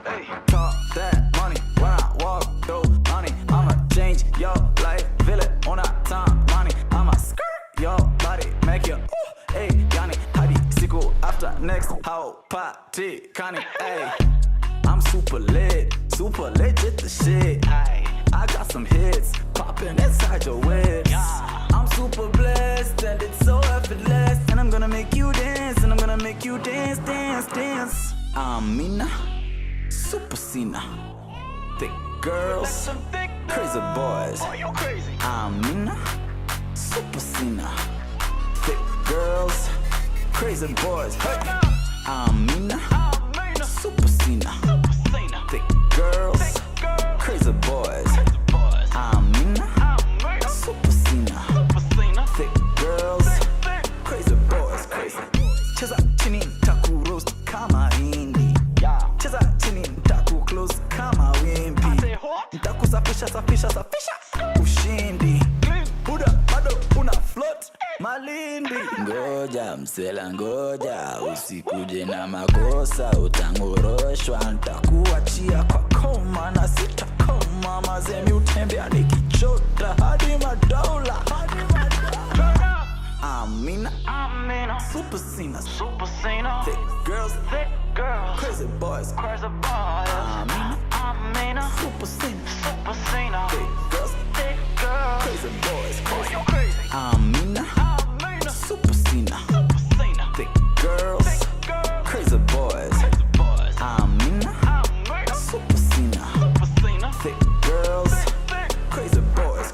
Hey, talk that money when I walk through honey. I'ma change your life, feel it on that time money. I'ma skirt your body, make you ooh, hey, Yanni. Hadi siku after next how party, Connie, hey. I'm super legit the shit. I got some hits popping inside your whips. I'm super blessed and it's so effortless. And I'm gonna make you dance, and I'm gonna make you dance. Amina, super Cena. Thick girls, crazy boys. Amina, super Cena. Thick girls, crazy boys. Hey. Amina, super Cena. Thick girls, crazy boys. Amina, super Cena. Thick girls, crazy boys. Cheza chini taku roast kama hindi. Cheza chini taku close kama wimpi. Taku safisha ushindi. Buda bado una float malindi. Ngoja msela ngoja, usikuje na makosa, utangoroshwa. Nitakuachia kwa koma na sitakoma. Mazemi utembea nikichota hadi madola. Amina, super Cena. Thick girls, crazy boys. Amina, super Cena. Thick girls, crazy boys. Amina, super Cena. Thick girls, crazy boys. Amina, super Cena. Thick girls, crazy boys.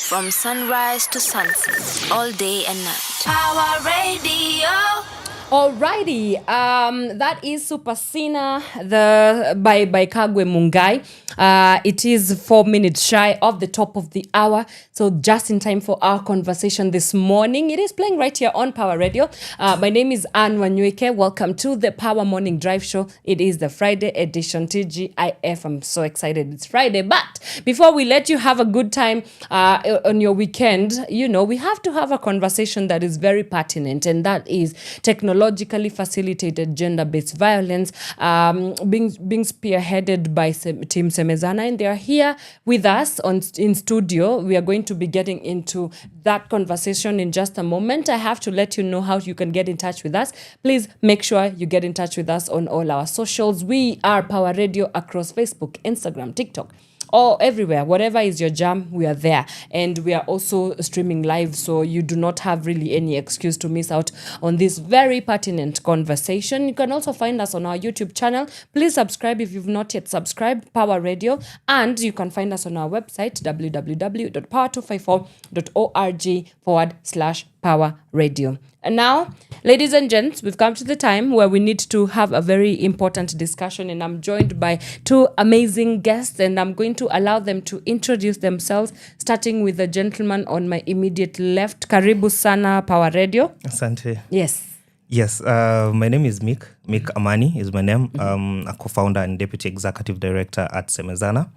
From sunrise to sunset, all day and night. Power Radio. Alrighty, that is Super Cena by Kagwe Mungai. It is 4 minutes shy of the top of the hour, so just in time for our conversation this morning. It is playing right here on Power Radio. My name is Wanyoike. Welcome to the Power Morning Drive Show. It is the Friday edition, TGIF. I'm so excited it's Friday. But before we let you have a good time on your weekend, you know, we have to have a conversation that is very pertinent, and that is technologically facilitated gender-based violence being spearheaded by Team Semezana, and they are here with us in studio. We are going to be getting into that conversation in just a moment. I have to let you know how you can get in touch with us. Please make sure you get in touch with us on all our socials. We are Power Radio across Facebook, Instagram, TikTok, or everywhere. Whatever is your jam, we are there. And we are also streaming live, so you do not have really any excuse to miss out on this very pertinent conversation. You can also find us on our YouTube channel. Please subscribe if you've not yet subscribed, Power Radio. And you can find us on our website, www.power254.org/Power Radio. And now, ladies and gents, we've come to the time where we need to have a very important discussion, and I'm joined by two amazing guests, and I'm going to allow them to introduce themselves, starting with the gentleman on my immediate left. Karibu sana Power Radio. Asante. Yes, my name is Meek. Meek Amani is my name. A co-founder and deputy executive director at Semezana.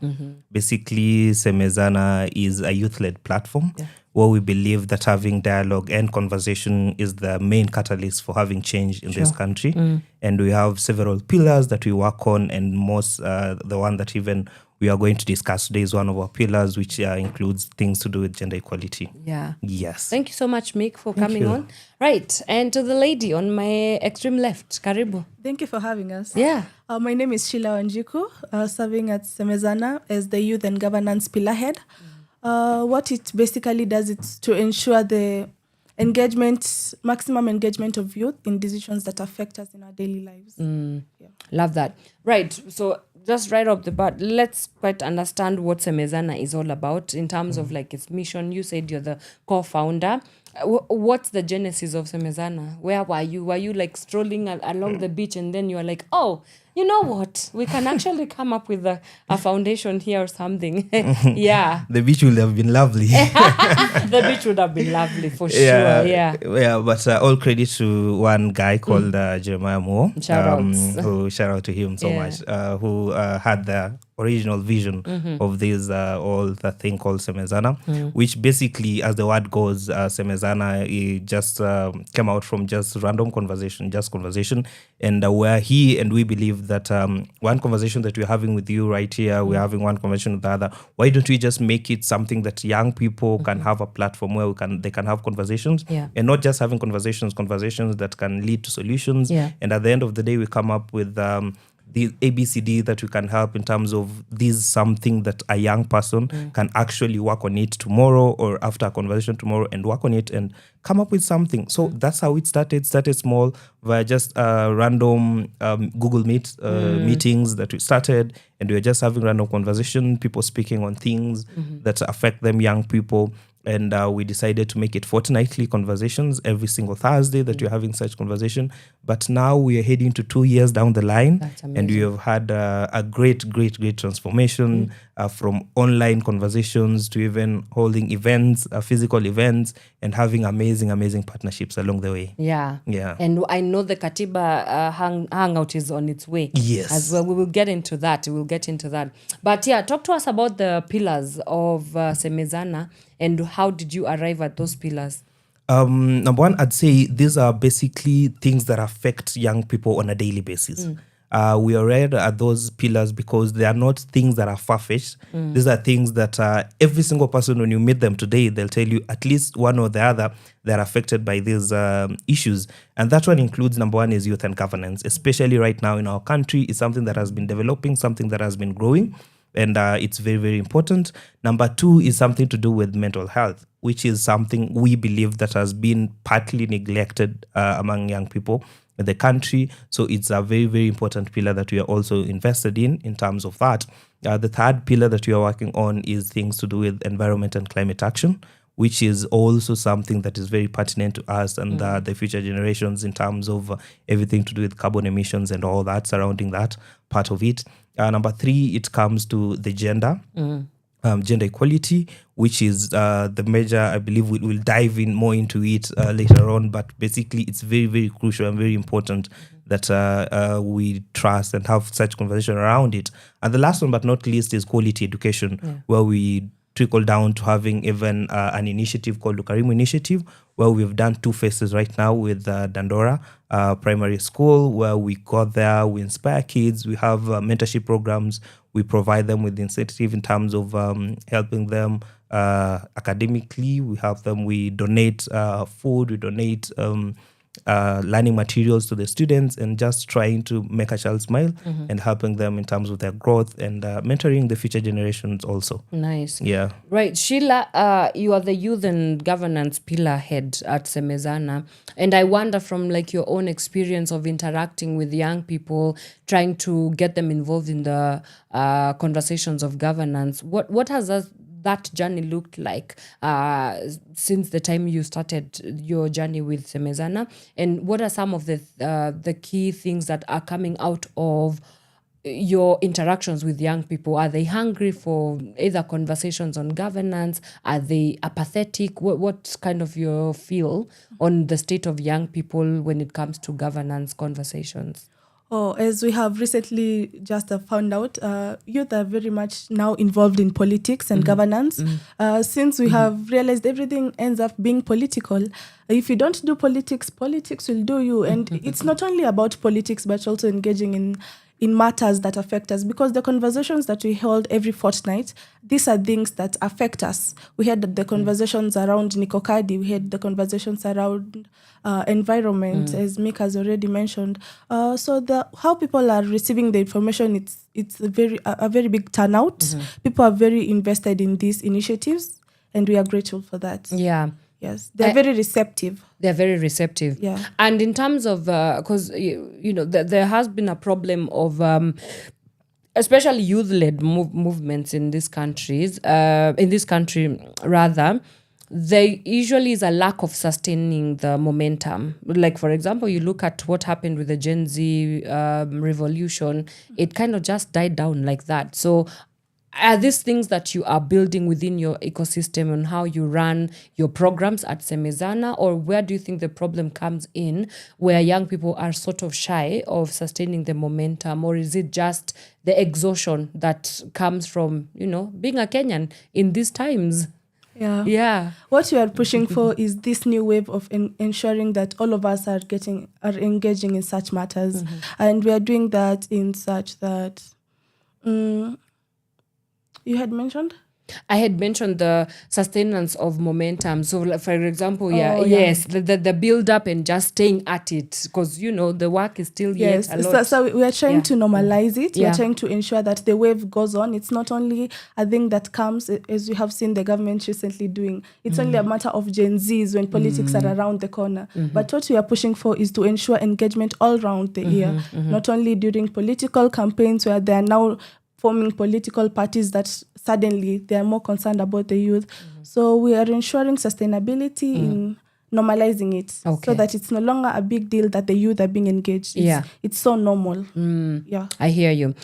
Basically, Semezana is a youth-led platform where we believe that having dialogue and conversation is the main catalyst for having change in this country. And we have several pillars that we work on, and most, the one that even we are going to discuss today is one of our pillars, which includes things to do with gender equality. Yeah. Yes. Thank you so much, Meek, for coming on. Right. And to the lady on my extreme left, Karibu. Thank you for having us. Yeah. My name is Sheila Wanjiku, serving at Semezana as the Youth and Governance Pillar Head. What it basically does is to ensure the maximum engagement of youth in decisions that affect us in our daily lives. Yeah. Love that. Right. So just right off the bat, let's quite understand what Semezana is all about in terms of like its mission. You said you're the co-founder. What's the genesis of Semezana? Where were you? Were you like strolling along the beach and then you were like, oh, you know what? We can actually come up with a foundation here or something. Yeah. The beach would have been lovely. The beach would have been lovely for sure. Yeah. But all credit to one guy called Jeremiah Moore. Shout out to him so much. Who had the original vision of this the thing called Semezana, which basically, as the word goes, Semezana, it just came out from just random conversation, and where he and we believe that one conversation that we're having with you right here, we're having one conversation with the other. Why don't we just make it something that young people can have a platform where they can have conversations, and not just having conversations that can lead to solutions. And at the end of the day, we come up with the ABCD that we can help in terms of this is something that a young person can actually work on it tomorrow or after a conversation tomorrow and work on it and come up with something. So that's how it started. Started small via just random Google Meet meetings that we started, and we were just having random conversation, people speaking on things that affect them, young people. And we decided to make it fortnightly conversations every single Thursday that we're having such conversation. But now we are heading to 2 years down the line, and we have had a great transformation from online conversations to even holding events, physical events, and having amazing partnerships along the way. Yeah. And I know the Katiba hangout is on its way. Yes. As well, we will get into that. But yeah, talk to us about the pillars of Semezana. And how did you arrive at those pillars? Number one, I'd say these are basically things that affect young people on a daily basis. We arrived at those pillars because they are not things that are far-fetched. These are things that every single person, when you meet them today, they'll tell you at least one or the other they're affected by these issues. And that one includes, number one, is youth and governance, especially right now in our country. It's something that has been developing, something that has been growing. And it's very important. Number two is something to do with mental health, which is something we believe that has been partly neglected among young people in the country. So it's a very important pillar that we are also invested in terms of that. The third pillar that we are working on is things to do with environment and climate action, which is also something that is very pertinent to us and the future generations in terms of everything to do with carbon emissions and all that surrounding that part of it. Number three, it comes to the gender equality, which is the major, I believe we'll dive in more into it later on, but basically it's very crucial and very important that we trust and have such conversation around it. And the last one but not least is quality education, where we trickle down to having even an initiative called the Karimu Initiative, where we've done 2 phases right now with Dandora Primary School, where we go there, we inspire kids, we have mentorship programs, we provide them with incentive in terms of helping them academically, we help them, we donate food, we donate learning materials to the students, and just trying to make a child smile and helping them in terms of their growth and mentoring the future generations also. Nice. Yeah. Right. Sheila, you are the youth and governance pillar head at Semezana. And I wonder, from like your own experience of interacting with young people, trying to get them involved in the conversations of governance, what has that journey looked like since the time you started your journey with Semezana, and what are some of the key things that are coming out of your interactions with young people? Are they hungry for either conversations on governance? Are they apathetic? What's kind of your feel on the state of young people when it comes to governance conversations? Oh, as we have recently just found out, youth are very much now involved in politics and governance. Since we have realized everything ends up being political, if you don't do politics, politics will do you. And it's not only about politics, but also engaging in matters that affect us, because the conversations that we hold every fortnight, these are things that affect us. We had the conversations around Nikokadi, we had the conversations around environment, as Meek has already mentioned. So how people are receiving the information, it's a very big turnout. People are very invested in these initiatives, and we are grateful for that. Yeah. Yes, they're very receptive. They're very receptive. Yeah. And in terms of, because, there has been a problem of, especially youth-led movements in these countries, in this country, rather, there usually is a lack of sustaining the momentum. Like, for example, you look at what happened with the Gen Z revolution, it kind of just died down like that. So are these things that you are building within your ecosystem and how you run your programs at Semezana, or where do you think the problem comes in, where young people are sort of shy of sustaining the momentum, or is it just the exhaustion that comes from, being a Kenyan in these times? Yeah. What we are pushing for is this new wave of ensuring that all of us are engaging in such matters, and we are doing that in such that. You had mentioned? I had mentioned the sustenance of momentum. So, like, for example, yes, the build up and just staying at it, because the work is still yet a lot. So we are trying to normalize it. We are trying to ensure that the wave goes on. It's not only a thing that comes, as we have seen the government recently doing. It's only a matter of Gen Zs when politics are around the corner. But what we are pushing for is to ensure engagement all around the year, not only during political campaigns where they are now forming political parties that suddenly they are more concerned about the youth. So we are ensuring sustainability in normalizing it, so that it's no longer a big deal that the youth are being engaged. It's so normal. Yeah, I hear you.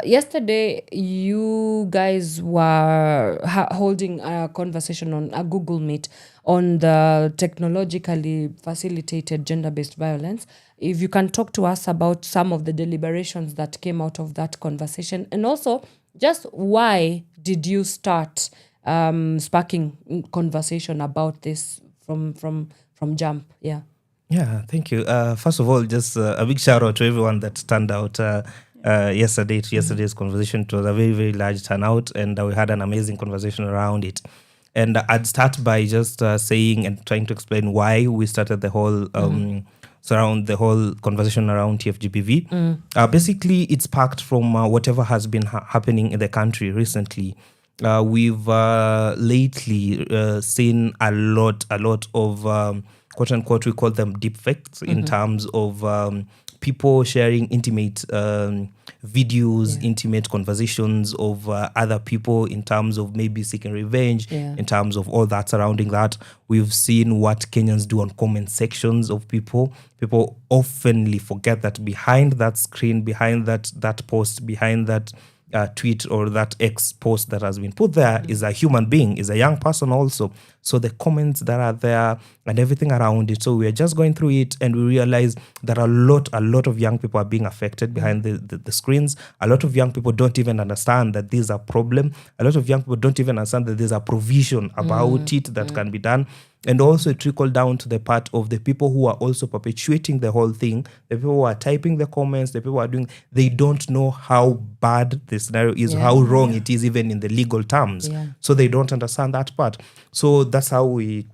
Yesterday, you guys were holding a conversation on a Google Meet on the technologically facilitated gender-based violence. If you can talk to us about some of the deliberations that came out of that conversation, and also just why did you start sparking conversation about this from Jump? Yeah, thank you. First of all, just a big shout out to everyone that turned out yesterday to yesterday's conversation. It was a very, very large turnout, and we had an amazing conversation around it. And I'd start by just saying and trying to explain why we started the whole surround the whole conversation around TFGPV. Basically, it's sparked from whatever has been happening in the country recently. We've lately seen a lot of quote unquote, we call them deepfakes, in terms of people sharing intimate videos, intimate conversations of other people, in terms of maybe seeking revenge, in terms of all that surrounding that. We've seen what Kenyans do on comment sections of people. People oftenly forget that behind that screen, behind that post, behind that tweet or that X post that has been put there is a human being, is a young person also. So the comments that are there and everything around it. So we are just going through it, and we realize that a lot of young people are being affected behind the screens. A lot of young people don't even understand that there's a problem. A lot of young people don't even understand that there's a provision about it that can be done. And also trickle down to the part of the people who are also perpetuating the whole thing, the people who are typing the comments, the people who are doing, they don't know how bad the scenario is, how wrong it is, even in the legal terms. So they don't understand that part. So that's how we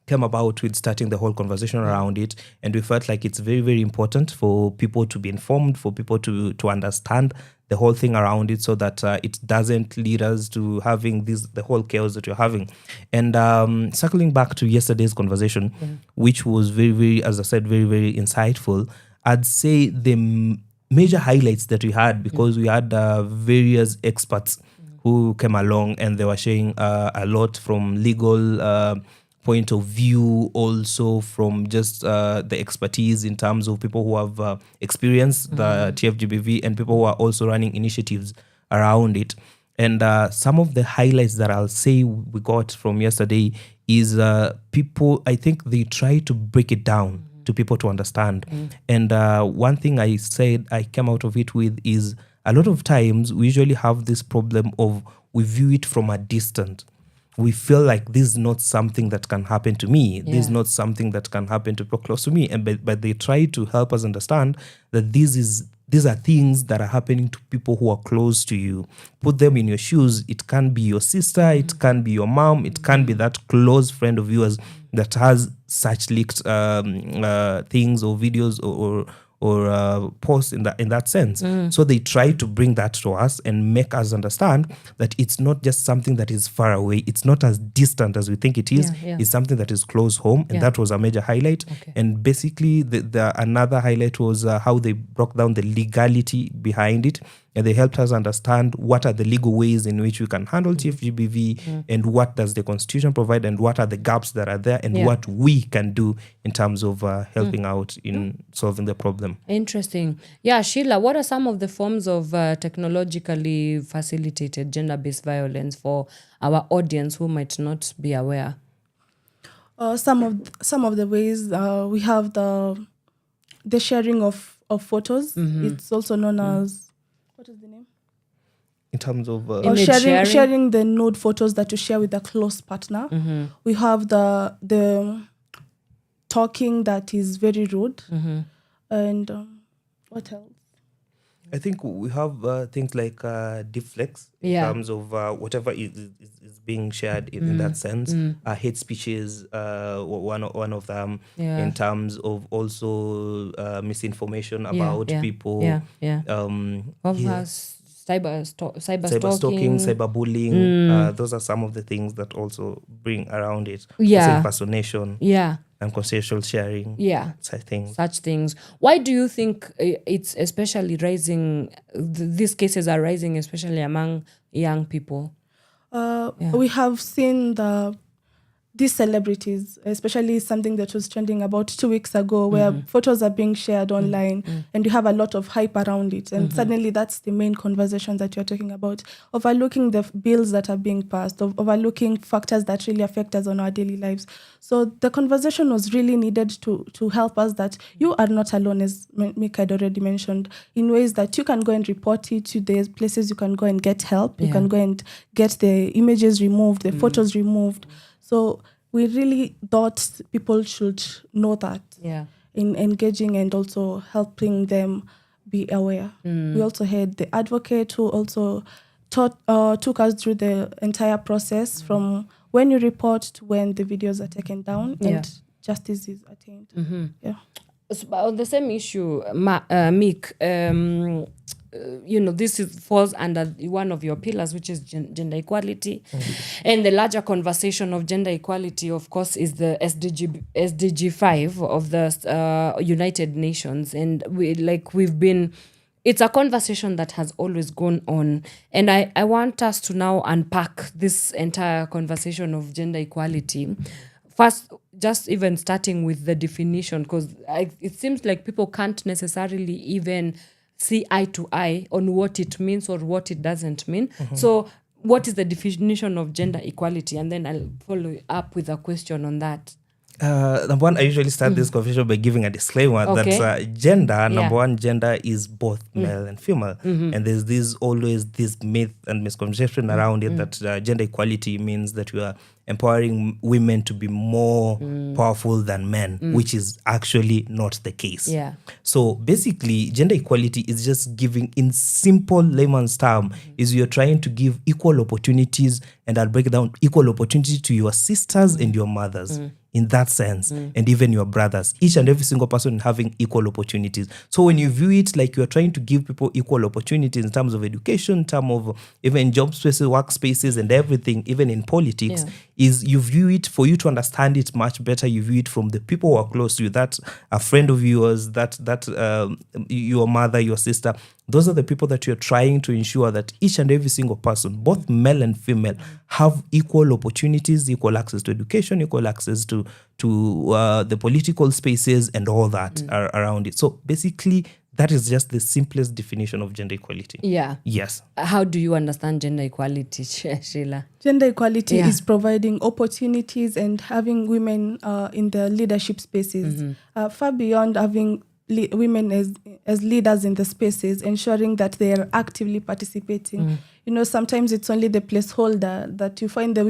came about with starting the whole conversation around it. And we felt like it's very, very important for people to be informed, for people to understand the whole thing around it, so that it doesn't lead us to having the whole chaos that you're having. And circling back to yesterday's conversation, which was very, very, as I said, very, very insightful, I'd say the major highlights that we had, because we had various experts who came along, and they were sharing a lot from legal point of view, also from just the expertise in terms of people who have experienced the TFGBV, and people who are also running initiatives around it. And some of the highlights that I'll say we got from yesterday is people, I think they try to break it down to people to understand. And one thing I said I came out of it with is a lot of times we usually have this problem of we view it from a distance. We feel like this is not something that can happen to me. This is not something that can happen to people close to me. And but they try to help us understand that these are things that are happening to people who are close to you. Put them in your shoes. It can be your sister. It can be your mom. It can be that close friend of yours that has such leaked things or videos or posts in that sense. So they try to bring that to us and make us understand that it's not just something that is far away. It's not as distant as we think it is. It's something that is close home, and that was a major highlight. And basically, the another highlight was how they broke down the legality behind it. And they helped us understand what are the legal ways in which we can handle TFGBV and what does the Constitution provide and what are the gaps that are there and what we can do in terms of helping out in solving the problem. Interesting. Yeah, Sheila, what are some of the forms of technologically facilitated gender-based violence for our audience who might not be aware? Some of the ways we have the sharing of photos. It's also known as, what is the name? In terms of sharing the nude photos that you share with a close partner. We have the talking that is very rude. And what else? I think we have things like deflects in terms of whatever is being shared in that sense. Hate speeches, one of them. In terms of also misinformation about people. Cyber stalking, cyberbullying. Those are some of the things that also bring around it. Impersonation. And consensual sharing. Such things. Why do you think it's especially rising, these cases are rising especially among young people? We have seen these celebrities, especially something that was trending about 2 weeks ago, where photos are being shared online and you have a lot of hype around it. And suddenly that's the main conversation that you're talking about, overlooking the bills that are being passed, overlooking factors that really affect us on our daily lives. So the conversation was really needed to help us that you are not alone, as Meek had already mentioned, in ways that you can go and report it to the places you can go and get help. You can go and get the images removed, the photos removed. So we really thought people should know that in engaging and also helping them be aware. We also had the advocate who also took us through the entire process from when you report to when the videos are taken down and justice is attained. So, on the same issue, Meek, this falls under one of your pillars, which is gender equality. And the larger conversation of gender equality, of course, is the SDG 5 of the United Nations. And it's a conversation that has always gone on. And I want us to now unpack this entire conversation of gender equality. First, just even starting with the definition, because it seems like people can't necessarily even see eye to eye on what it means or what it doesn't mean. So what is the definition of gender equality? And then I'll follow up with a question on that. Number one, I usually start this conversation by giving a disclaimer that gender, number one, gender is both male and female. And there's always this myth and misconception around it that gender equality means that we are empowering women to be more powerful than men, which is actually not the case. So basically, gender equality is just giving, in simple layman's term, is you're trying to give equal opportunities, and I'll break it down, equal opportunity to your sisters and your mothers. In that sense, and even your brothers, each and every single person having equal opportunities. So when you view it like you're trying to give people equal opportunities in terms of education, in terms of even job spaces, workspaces, and everything, even in politics, is you view it, for you to understand it much better, you view it from the people who are close to you, that a friend of yours, that your mother, your sister. Those are the people that you're trying to ensure that each and every single person, both male and female, have equal opportunities, equal access to education, equal access to the political spaces and all that are around it. So basically, that is just the simplest definition of gender equality. Yeah. Yes. How do you understand gender equality, Sheila? Gender equality Yeah. is providing opportunities and having women in the leadership spaces, far beyond having women as leaders in the spaces, ensuring that they are actively participating. You know, sometimes it's only the placeholder that you find the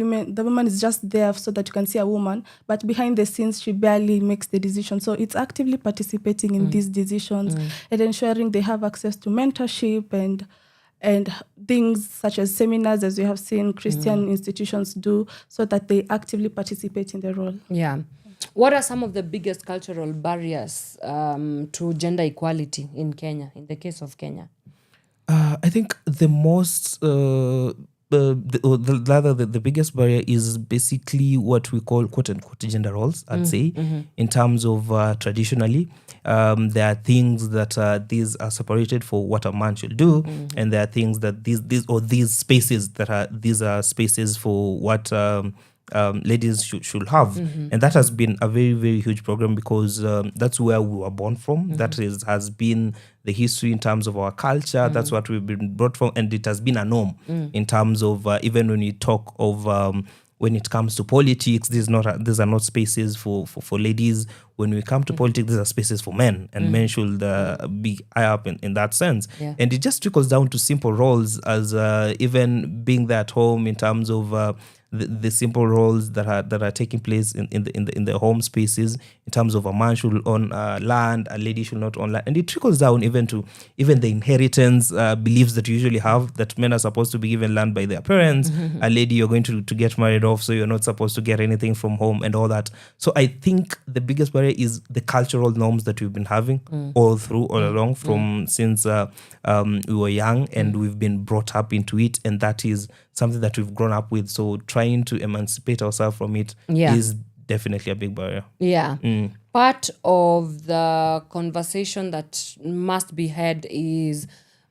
woman is just there so that you can see a woman, but behind the scenes, she barely makes the decision. So it's actively participating in these decisions and ensuring they have access to mentorship and things such as seminars, as we have seen Christian institutions do, so that they actively participate in the role. Yeah. What are some of the biggest cultural barriers to gender equality in Kenya, in the case of Kenya? I think the most, the biggest barrier is basically what we call quote unquote gender roles, I'd say, in terms of traditionally. There are things that these are separated for what a man should do, and there are things that these spaces that are these are spaces for what ladies should have. And that has been a very, very huge problem because that's where we were born from. That has been the history in terms of our culture. That's what we've been brought from, and it has been a norm in terms of even when we talk of when it comes to politics, these are not spaces for ladies. When we come to politics, these are spaces for men, and men should be high up in that sense. Yeah. And it just trickles down to simple roles as even being there at home in terms of the simple roles that are taking place in the home spaces, in terms of a man should own land, a lady should not own land, and it trickles down even to the inheritance beliefs that you usually have, that men are supposed to be given land by their parents. A lady, you're going to get married off, so you're not supposed to get anything from home and all that. So I think the biggest barrier is the cultural norms that we've been having all along from since we were young, and we've been brought up into it, and that is something that we've grown up with. So trying to emancipate ourselves from it is definitely a big barrier. Yeah. Part of the conversation that must be had is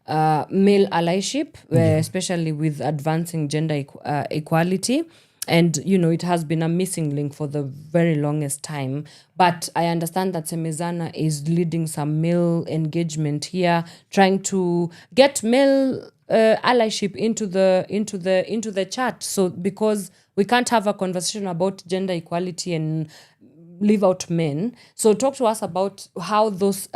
male allyship, especially with advancing gender equality. And, you know, it has been a missing link for the very longest time. But I understand that Semezana is leading some male engagement here, trying to get male allyship into the chat. So because we can't have a conversation about gender equality and leave out men. So talk to us about how those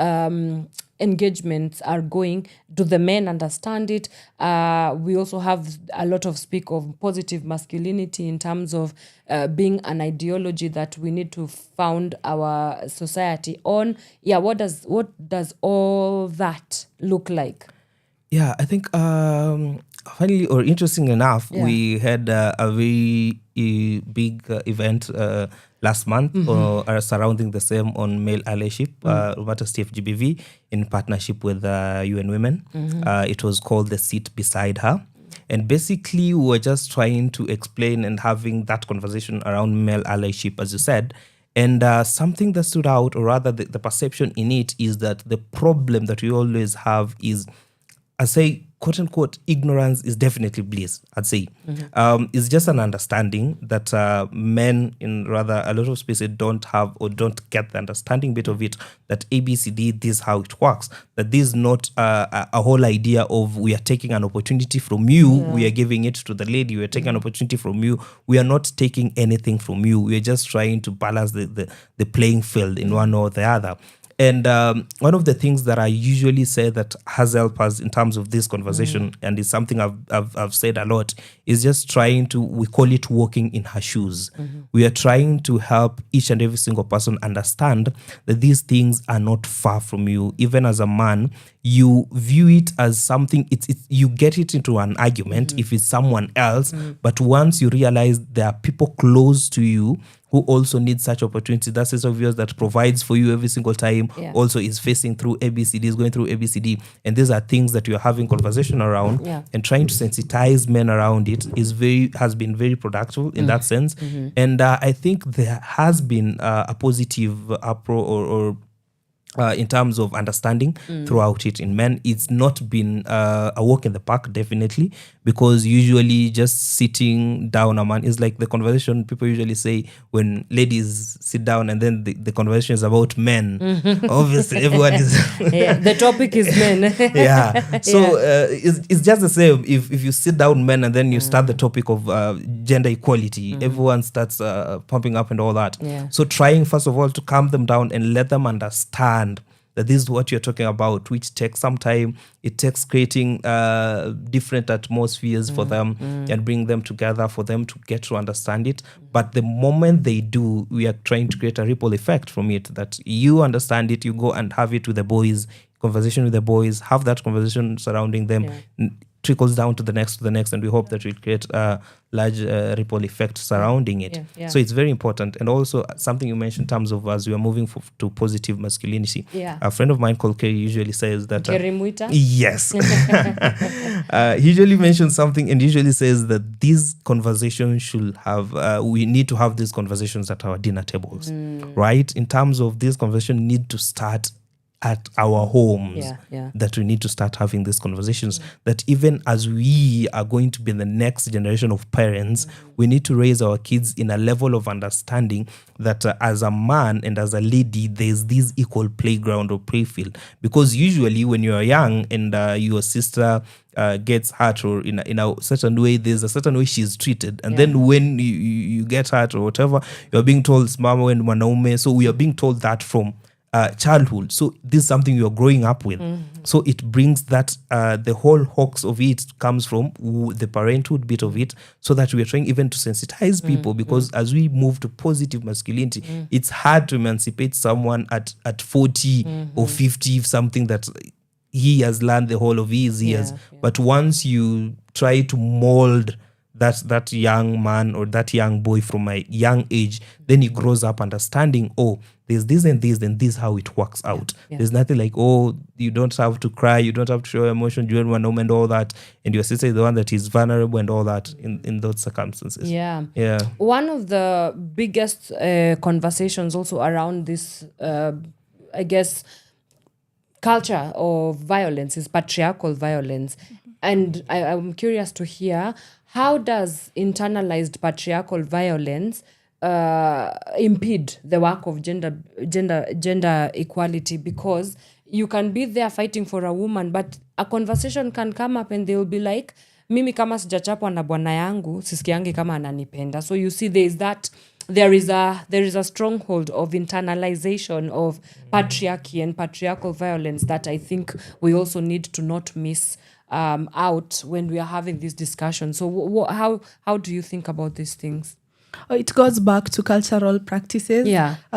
engagements are going. Do the men understand it? We also have a lot of speak of positive masculinity in terms of being an ideology that we need to found our society on. Yeah, what does all that look like? Yeah, I think funnily or interesting enough, we had a very big event last month surrounding the same on male allyship, Rumatas TFGBV, in partnership with UN Women. It was called The Seat Beside Her. And basically, we were just trying to explain and having that conversation around male allyship, as you said. And something that stood out, or rather the perception in it, is that the problem that we always have is, I say, quote unquote, ignorance is definitely bliss, I'd say. It's just an understanding that men in rather a lot of spaces don't have or don't get the understanding bit of it, that ABCD, this is how it works. That this is not a whole idea of we are taking an opportunity from you, we are giving it to the lady, we are taking an opportunity from you. We are not taking anything from you. We are just trying to balance the playing field in one or the other. And one of the things that I usually say that has helped us in terms of this conversation, and is something I've said a lot, is just trying to, we call it walking in her shoes. We are trying to help each and every single person understand that these things are not far from you. Even as a man, you view it as something, you get it into an argument if it's someone else, but once you realize there are people close to you who also need such opportunity, that's a obvious that provides for you every single time, also is facing through ABCD, is going through ABCD. And these are things that you're having conversation around, and trying to sensitize men around it has been very productive in that sense. And I think there has been a positive in terms of understanding throughout it. In men, it's not been a walk in the park, definitely, because usually just sitting down a man is like the conversation people usually say when ladies sit down and then the conversation is about men. Obviously, everyone is... the topic is men. Yeah. So it's just the same. If you sit down men and then you start the topic of gender equality, everyone starts pumping up and all that. Yeah. So trying, first of all, to calm them down and let them understand that this is what you're talking about, which takes some time. It takes creating different atmospheres for them and bring them together for them to get to understand it. But the moment they do, we are trying to create a ripple effect from it, that you understand it, you go and have it with the boys, conversation with the boys, have that conversation surrounding them, trickles down to the next, and we hope that we'll create a large ripple effect surrounding it. So it's very important. And also something you mentioned in terms of as we are moving to positive masculinity. A friend of mine called Kerry usually says that... yes. He usually mentions something and usually says that these conversations should have... we need to have these conversations at our dinner tables, right? In terms of these conversations need to start at our homes, that we need to start having these conversations, that even as we are going to be the next generation of parents, we need to raise our kids in a level of understanding that as a man and as a lady, there's this equal playground or playfield. Because usually when you're young and your sister gets hurt or in a certain way, there's a certain way she's treated. And then when you get hurt or whatever, you're being told smama and mwanaume. So we are being told that from childhood. So this is something you're growing up with. So it brings that the whole hawks of it comes from the parenthood bit of it, so that we are trying even to sensitize people, because as we move to positive masculinity, it's hard to emancipate someone at 40 or 50, something that he has learned the whole of his years. But once you try to mold that young man or that young boy from a young age, then he grows up understanding, oh, there's this and this, and this is how it works out. There's nothing like, oh, you don't have to cry, you don't have to show emotion during one moment and all that, and your sister is the one that is vulnerable and all that in those circumstances. One of the biggest conversations also around this, I guess, culture of violence is patriarchal violence. And I'm curious to hear, how does internalized patriarchal violence impede the work of gender equality? Because you can be there fighting for a woman, but a conversation can come up and they'll be like, mimi kama sijachapwa na bwana yangu sisikiangi kama ananipenda. So you see, there is a stronghold of internalization of patriarchy and patriarchal violence that I think we also need to not miss out when we are having this discussion. So how do you think about these things? It goes back to cultural practices.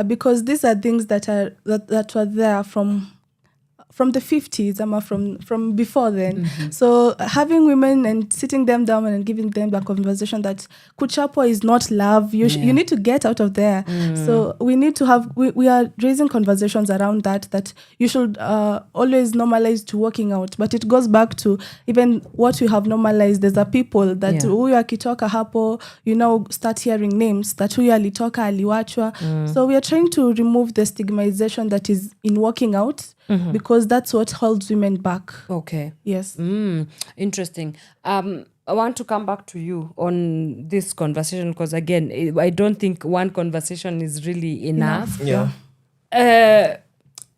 Because these are things that were there from the 50s, from before then. So having women and sitting them down and giving them the conversation that kuchapwa is not love, you need to get out of there. So we need to have, we are raising conversations around that you should always normalize to working out. But it goes back to even what you have normalized. There's a people that huyu akitoka hapo, start hearing names, that huyu alitoka aliwachwa. So we are trying to remove the stigmatization that is in working out, because that's what holds women back. Okay. Yes. Interesting. I want to come back to you on this conversation, because again, I don't think one conversation is really enough.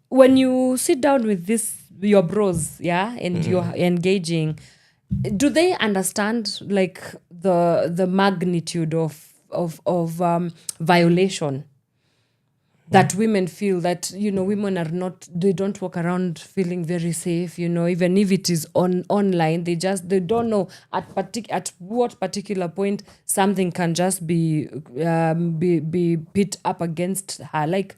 When you sit down with your bros, and you're engaging, do they understand like the magnitude of violation that women feel, that women are not, they don't walk around feeling very safe, even if it is online, they don't know at what particular point something can just be pit up against her. Like,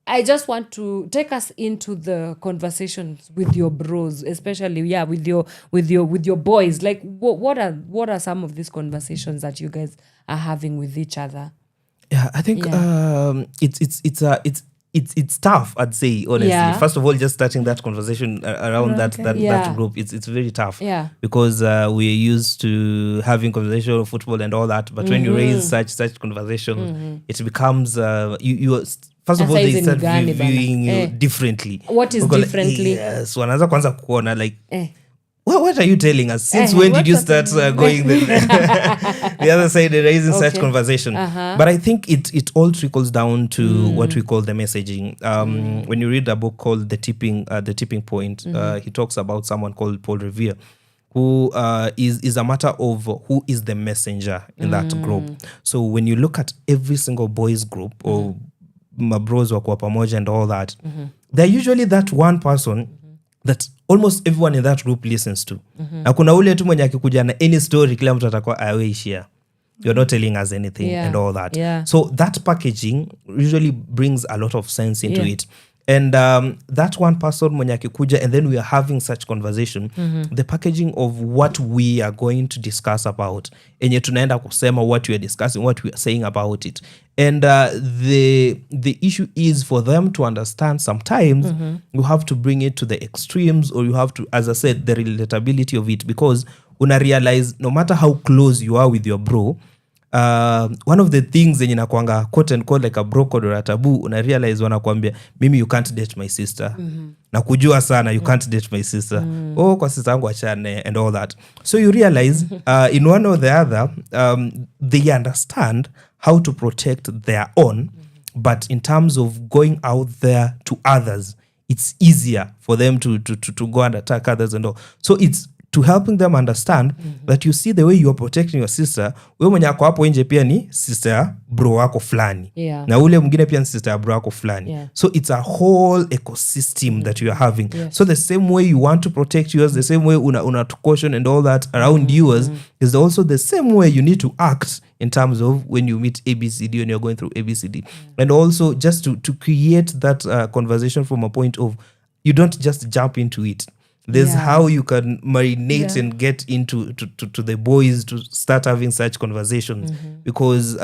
I just want to take us into the conversations with your bros, especially with your boys. Like, what are some of these conversations that you guys are having with each other? I think it's tough, I'd say, honestly. First of all, just starting that conversation around that group, it's very tough. Because we're used to having conversation of football and all that, but when you raise such conversation, it becomes first of all Sasa they hizi ni start gani bana? viewing you differently. What is Wako like, differently? yes, wanaanza kwanza kuona like what are you telling us? Since when did you start going the other side and raising such conversation? But I think it all trickles down to what we call the messaging. When you read a book called The Tipping Point, he talks about someone called Paul Revere, who is a matter of who is the messenger in that group. So when you look at every single boys group or mabros wako pamoja and all that, they're usually that one person that almost everyone in that group listens to. Na kuna ule tu mwenye akikuja na any story kila mtu atakuwa aweishia. You're not telling us anything and all that. So that packaging usually brings a lot of sense into it. And that one person mwenye akikuja and then we are having such conversation, the packaging of what we are going to discuss about, enye tunaenda kusema what we are discussing, what we are saying about it. And the issue is for them to understand sometimes you have to bring it to the extremes, or you have to, as I said, the relatability of it, because una realize no matter how close you are with your bro, one of the things zenye nakwanga quote and quote like a bro code or a taboo, una realize wanakuambia mimi you can't date my sister, na kujua sana you can't date my sister, kwa sister yangu achane and all that. So you realize in one or the other they understand how to protect their own, but in terms of going out there to others, it's easier for them to go and attack others and all. So it's to helping them understand that you see the way you are protecting your sister, wewe mwenye ako hapo nje pia ni sister ya bro wako fulani. Na ule mwingine pia ni sister ya bro wako fulani. So it's a whole ecosystem that you are having. So the same way you want to protect yours, the same way una to caution and all that around yours, is also the same way you need to act in terms of when you meet ABCD, when you're going through ABCD. And also just to create that conversation from a point of, you don't just jump into it. There's how you can marinate and get into to the boys to start having such conversations, because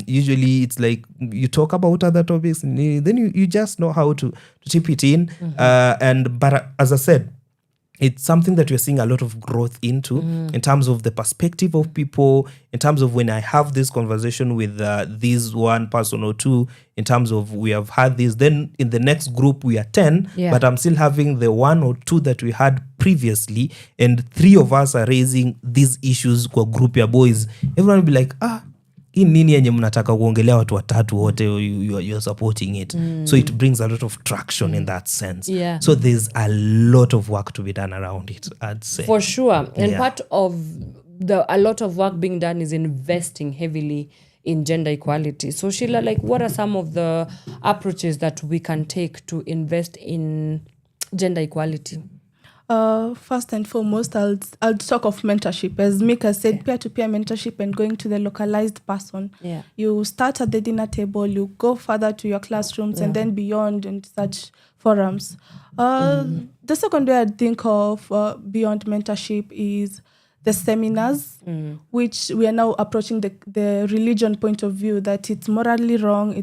usually it's like you talk about other topics and then you just know how to chip it in. But as I said, it's something that we're seeing a lot of growth into in terms of the perspective of people, in terms of when I have this conversation with this one person or two, in terms of we have had this, then in the next group we are 10, but I'm still having the one or two that we had previously, and 3 of us are raising these issues kwa group ya boys. Everyone will be like, hii nini yenye mnataka kuongelea watu watatu wote, you're supporting it. So it brings a lot of traction in that sense. So there's a lot of work to be done around it, I'd say. For sure. And part of a lot of work being done is investing heavily in gender equality. So Sheila, like, what are some of the approaches that we can take to invest in gender equality? First and foremost, I'll talk of mentorship. As Meek has said, peer-to-peer mentorship and going to the localized person. You start at the dinner table, you go further to your classrooms, and then beyond in such forums. The second way I think of beyond mentorship is the seminars, which we are now approaching the religion point of view, that it's morally wrong,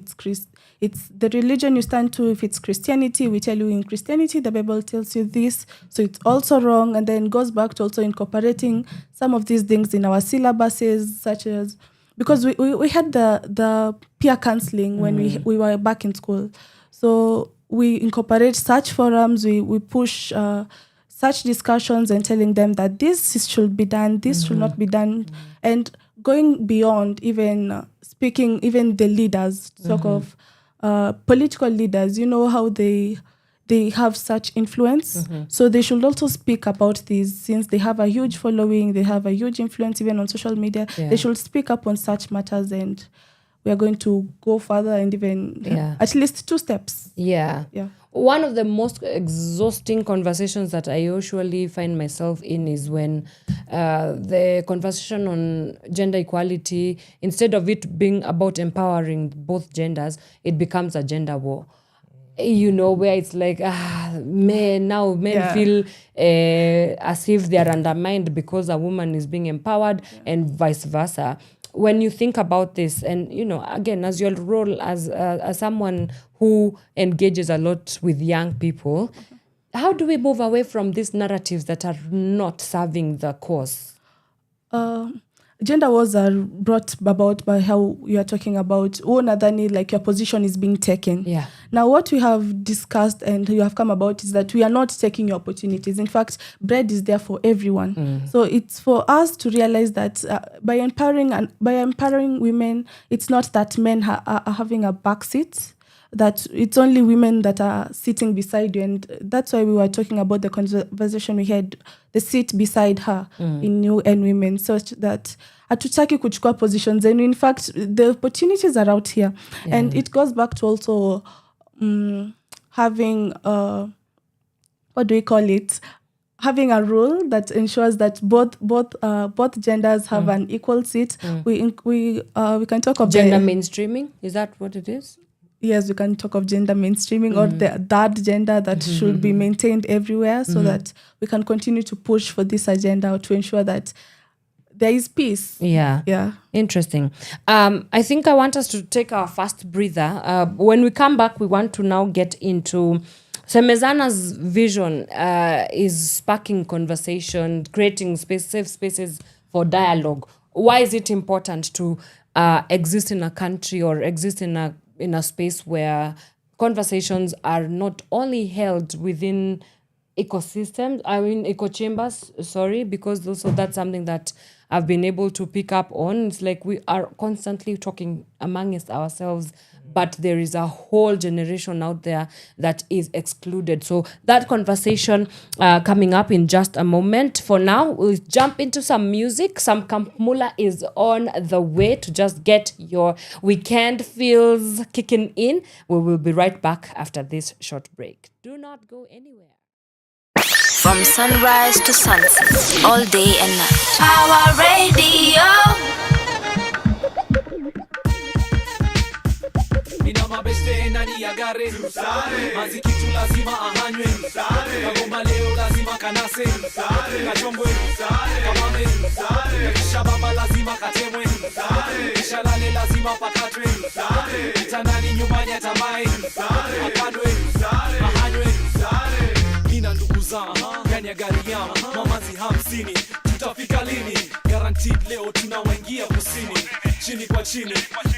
it's the religion you stand to. If it's Christianity, we tell you in Christianity, the Bible tells you this, so it's also wrong, and then goes back to also incorporating some of these things in our syllabuses, such as, because we had the peer counseling when we were back in school. So we incorporate such forums, we push such discussions and telling them that this should be done, this should not be done, and going beyond even speaking, even the leaders, sort of political leaders, you know how they have such influence. So they should also speak about this, since they have a huge following, they have a huge influence even on social media. They should speak up on such matters, and we are going to go further and even at least 2 steps. One of the most exhausting conversations that I usually find myself in is when the conversation on gender equality, instead of it being about empowering both genders, it becomes a gender war. You know, where it's like, men feel as if they are undermined because a woman is being empowered, and vice versa. When you think about this, and, you know, again, as your role as someone who engages a lot with young people, how do we move away from these narratives that are not serving the cause? gender wars are brought about by how you are talking about like your position is being taken. Yeah. Now what we have discussed and you have come about is that we are not taking your opportunities. In fact, bread is there for everyone. So it's for us to realize that by empowering women, it's not that men are having a backseat, that it's only women that are sitting beside you. And that's why we were talking about the conversation we had, the seat beside her in you and women, such that hatutaki kuchukua positions. And in fact, the opportunities are out here. Yeah. And it goes back to also having, what do we call it? Having a rule that ensures that both genders have an equal seat. We can talk of gender mainstreaming. Is that what it is? Yes, we can talk of gender mainstreaming or the third gender that should be maintained everywhere, so that we can continue to push for this agenda to ensure that there is peace. Yeah. Interesting. I think I want us to take our first breather. When we come back, we want to now get into Semezana's vision is sparking conversation, creating safe spaces for dialogue. Why is it important to exist in a country or exist in a space where conversations are not only held within ecosystems, echo chambers, because also that's something that I've been able to pick up on. It's like we are constantly talking amongst ourselves, but there is a whole generation out there that is excluded. So that conversation coming up in just a moment. For now, we'll jump into some music. Some Kampmula is on the way to just get your weekend feels kicking in. We will be right back after this short break. Do not go anywhere. From sunrise to sunset, all day and night. Power Radio. Nina mabeste nani ya gare Mazi kitu lazima ahanywe Kagomba leo lazima kanase Kachongwe Kamame Kisha baba lazima katemwe Kisha lale lazima pakatwe Itanani nyumbani atamae Akadwe Ahanywe Nina ndugu zangu Gani ya gari yama Mamazi 50 Tutafika lini Guaranteed leo tunawaingia kusini Chini kwa chini,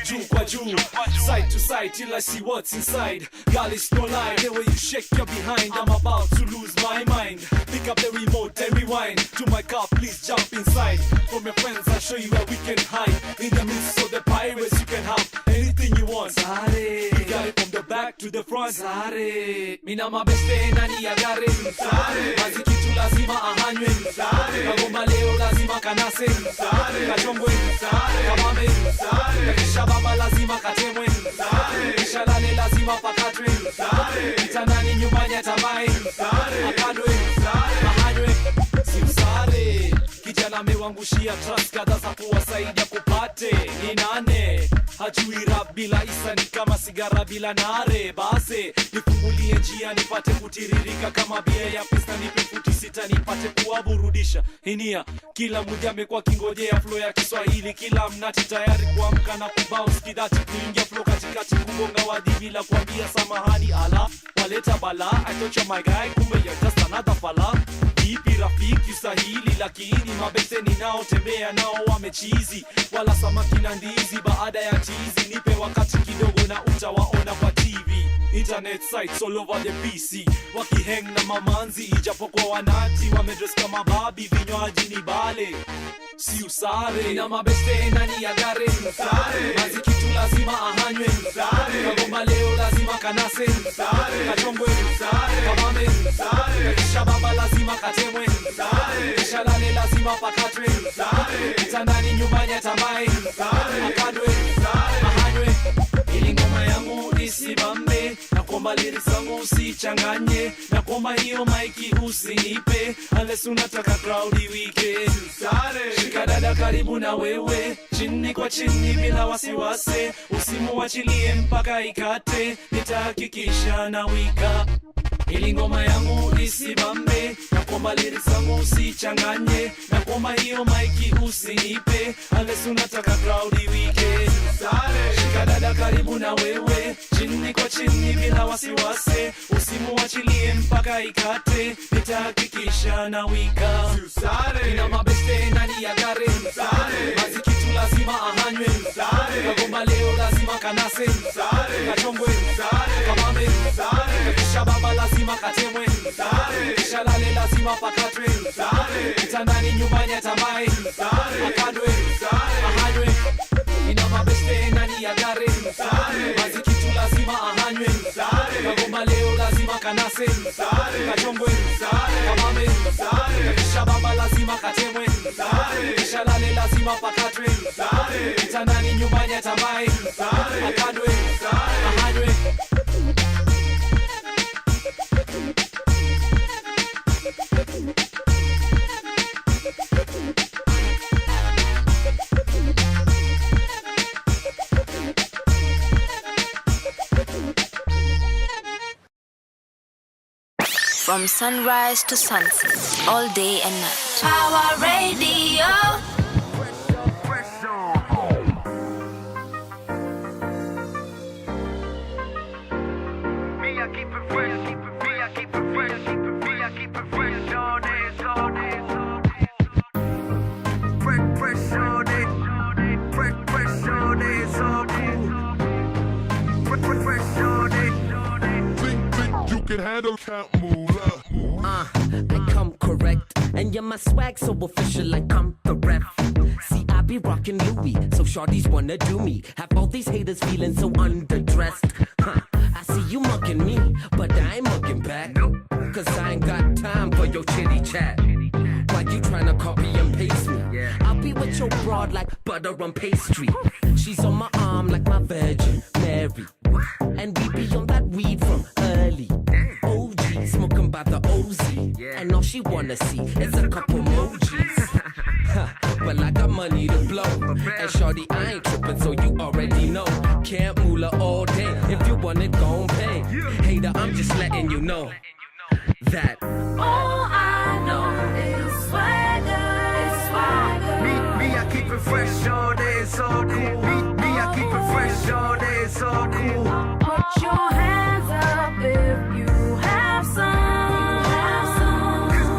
juu kwa juu, side to side till I see what's inside. Girl, it's no lie, the way you shake your behind, I'm about to lose my mind. Pick up the remote and rewind to my car, please jump inside. From your friends, I'll show you where we can hide. In the midst of the pirates, you can have anything you want. Sare, we got it from the back to the front. Sare, mina mabeste nani ya gare. Sare, mazi kitu lazima ahanywe. Sare, kagomba leo lazima kanase. Sare, kachongwe. Sare, kamame. Kisha baba lazima katemwe. Kisha lale lazima pakatwe. Itanani nyumbani atamae. Akadwe, ahanywe. Simsare, kijana mewangushia trust kadha za kuwasaidia kupate. Ni nane, hajui rap bila isa ni kama sigara bila nare. Base, nifungulie njia nipate kutiririka kama bia ya pista nipe futi sita nipate kuwaburudisha. Hinia, kila mmoja amekuwa kingojea flow ya Kiswahili. Kila mnati tayari kuamka na kubounce kidati kuingia flow katikati kugonga wadi bila kuambia samahani. Ala, waleta bala, I thought you're my guy, kumbe you're just another fella. Ipi rafiki sahili lakini mabese ninao tembea nao wamechizi. Wala samaki na ndizi baada ya tizi. Nipe wakati kidogo na utawaona kwa TV. Internet sites all over the PC. Wakihang na mamanzi ijapokuwa wanati. Wamedress kama babi vinywaji ni bale. Si usare na mabeste nani ya gare. Mazi kitu lazima ahanywe. Kagomba leo lazima kanase. Kachongwe kamame. Kisha baba lazima katemwe. Kisha lale lazima pakatwe. Itanani nyumbani atamae. Akadwe ahanywe. Ili ngoma yangu isibambe. Na kuomba lyrics zangu usichanganye. Na kuomba hiyo maiki usinipe. Unless unataka crowdy weekend. Shika dada karibu na wewe. Chini kwa chini bila wasiwase. Usimuachilie mpaka ikate. Nitahakikisha na wika. Ili ngoma yangu isibambe. Na kuomba lyrics zangu usichanganye. Na kuomba hiyo maiki usinipe. Unless unataka crowdy weekend. Shika dada karibu na wewe. Chini kwa chini bila wasiwase. Usimuachilie mpaka mpaka ikate, nitahakikisha na wika. Ina mabeste ndani ya gari, mazi kitu lazima ahanywe, kagomba leo lazima kanase, kachongwe, kamame, kisha baba lazima katemwe, kisha lale lazima pakatwe, kitandani nyumbani atamae, akadwe, ahanywe. Ina mabeste ndani ya gari, mazi kitu lazima ahanywe, kagomba leo lazima kanase, kachongwe, kamame, kisha baba lazima katemwe, kisha lale lazima pakatwe, kitandani nyumbani atamae, akadwe, ahanywe. From sunrise to sunset, all day and night. Power Radio. I come correct, and you're my swag so official like I'm the ref. See, I be rockin' Louis, so shorties wanna do me. Have all these haters feeling so underdressed. I see you mucking me, but I ain't mucking back. Cause I ain't got time for your chitty chat. Why you tryna copy and paste me? I'll be with your broad like butter on pastry. She's on my arm like my Virgin Mary. And we be on that weed from early. OG, smoking by the OZ. And all she wanna see is a couple emojis. But I got money to blow. And shorty, I ain't tripping, so you already know. Can't moolah all day. If you want it, gon' pay. Hater, I'm just letting you know that all I know is swagger. Me, I keep it fresh all day, it's all cool. Me, I keep it fresh all day, it's all cool. Put your hands up if you have some.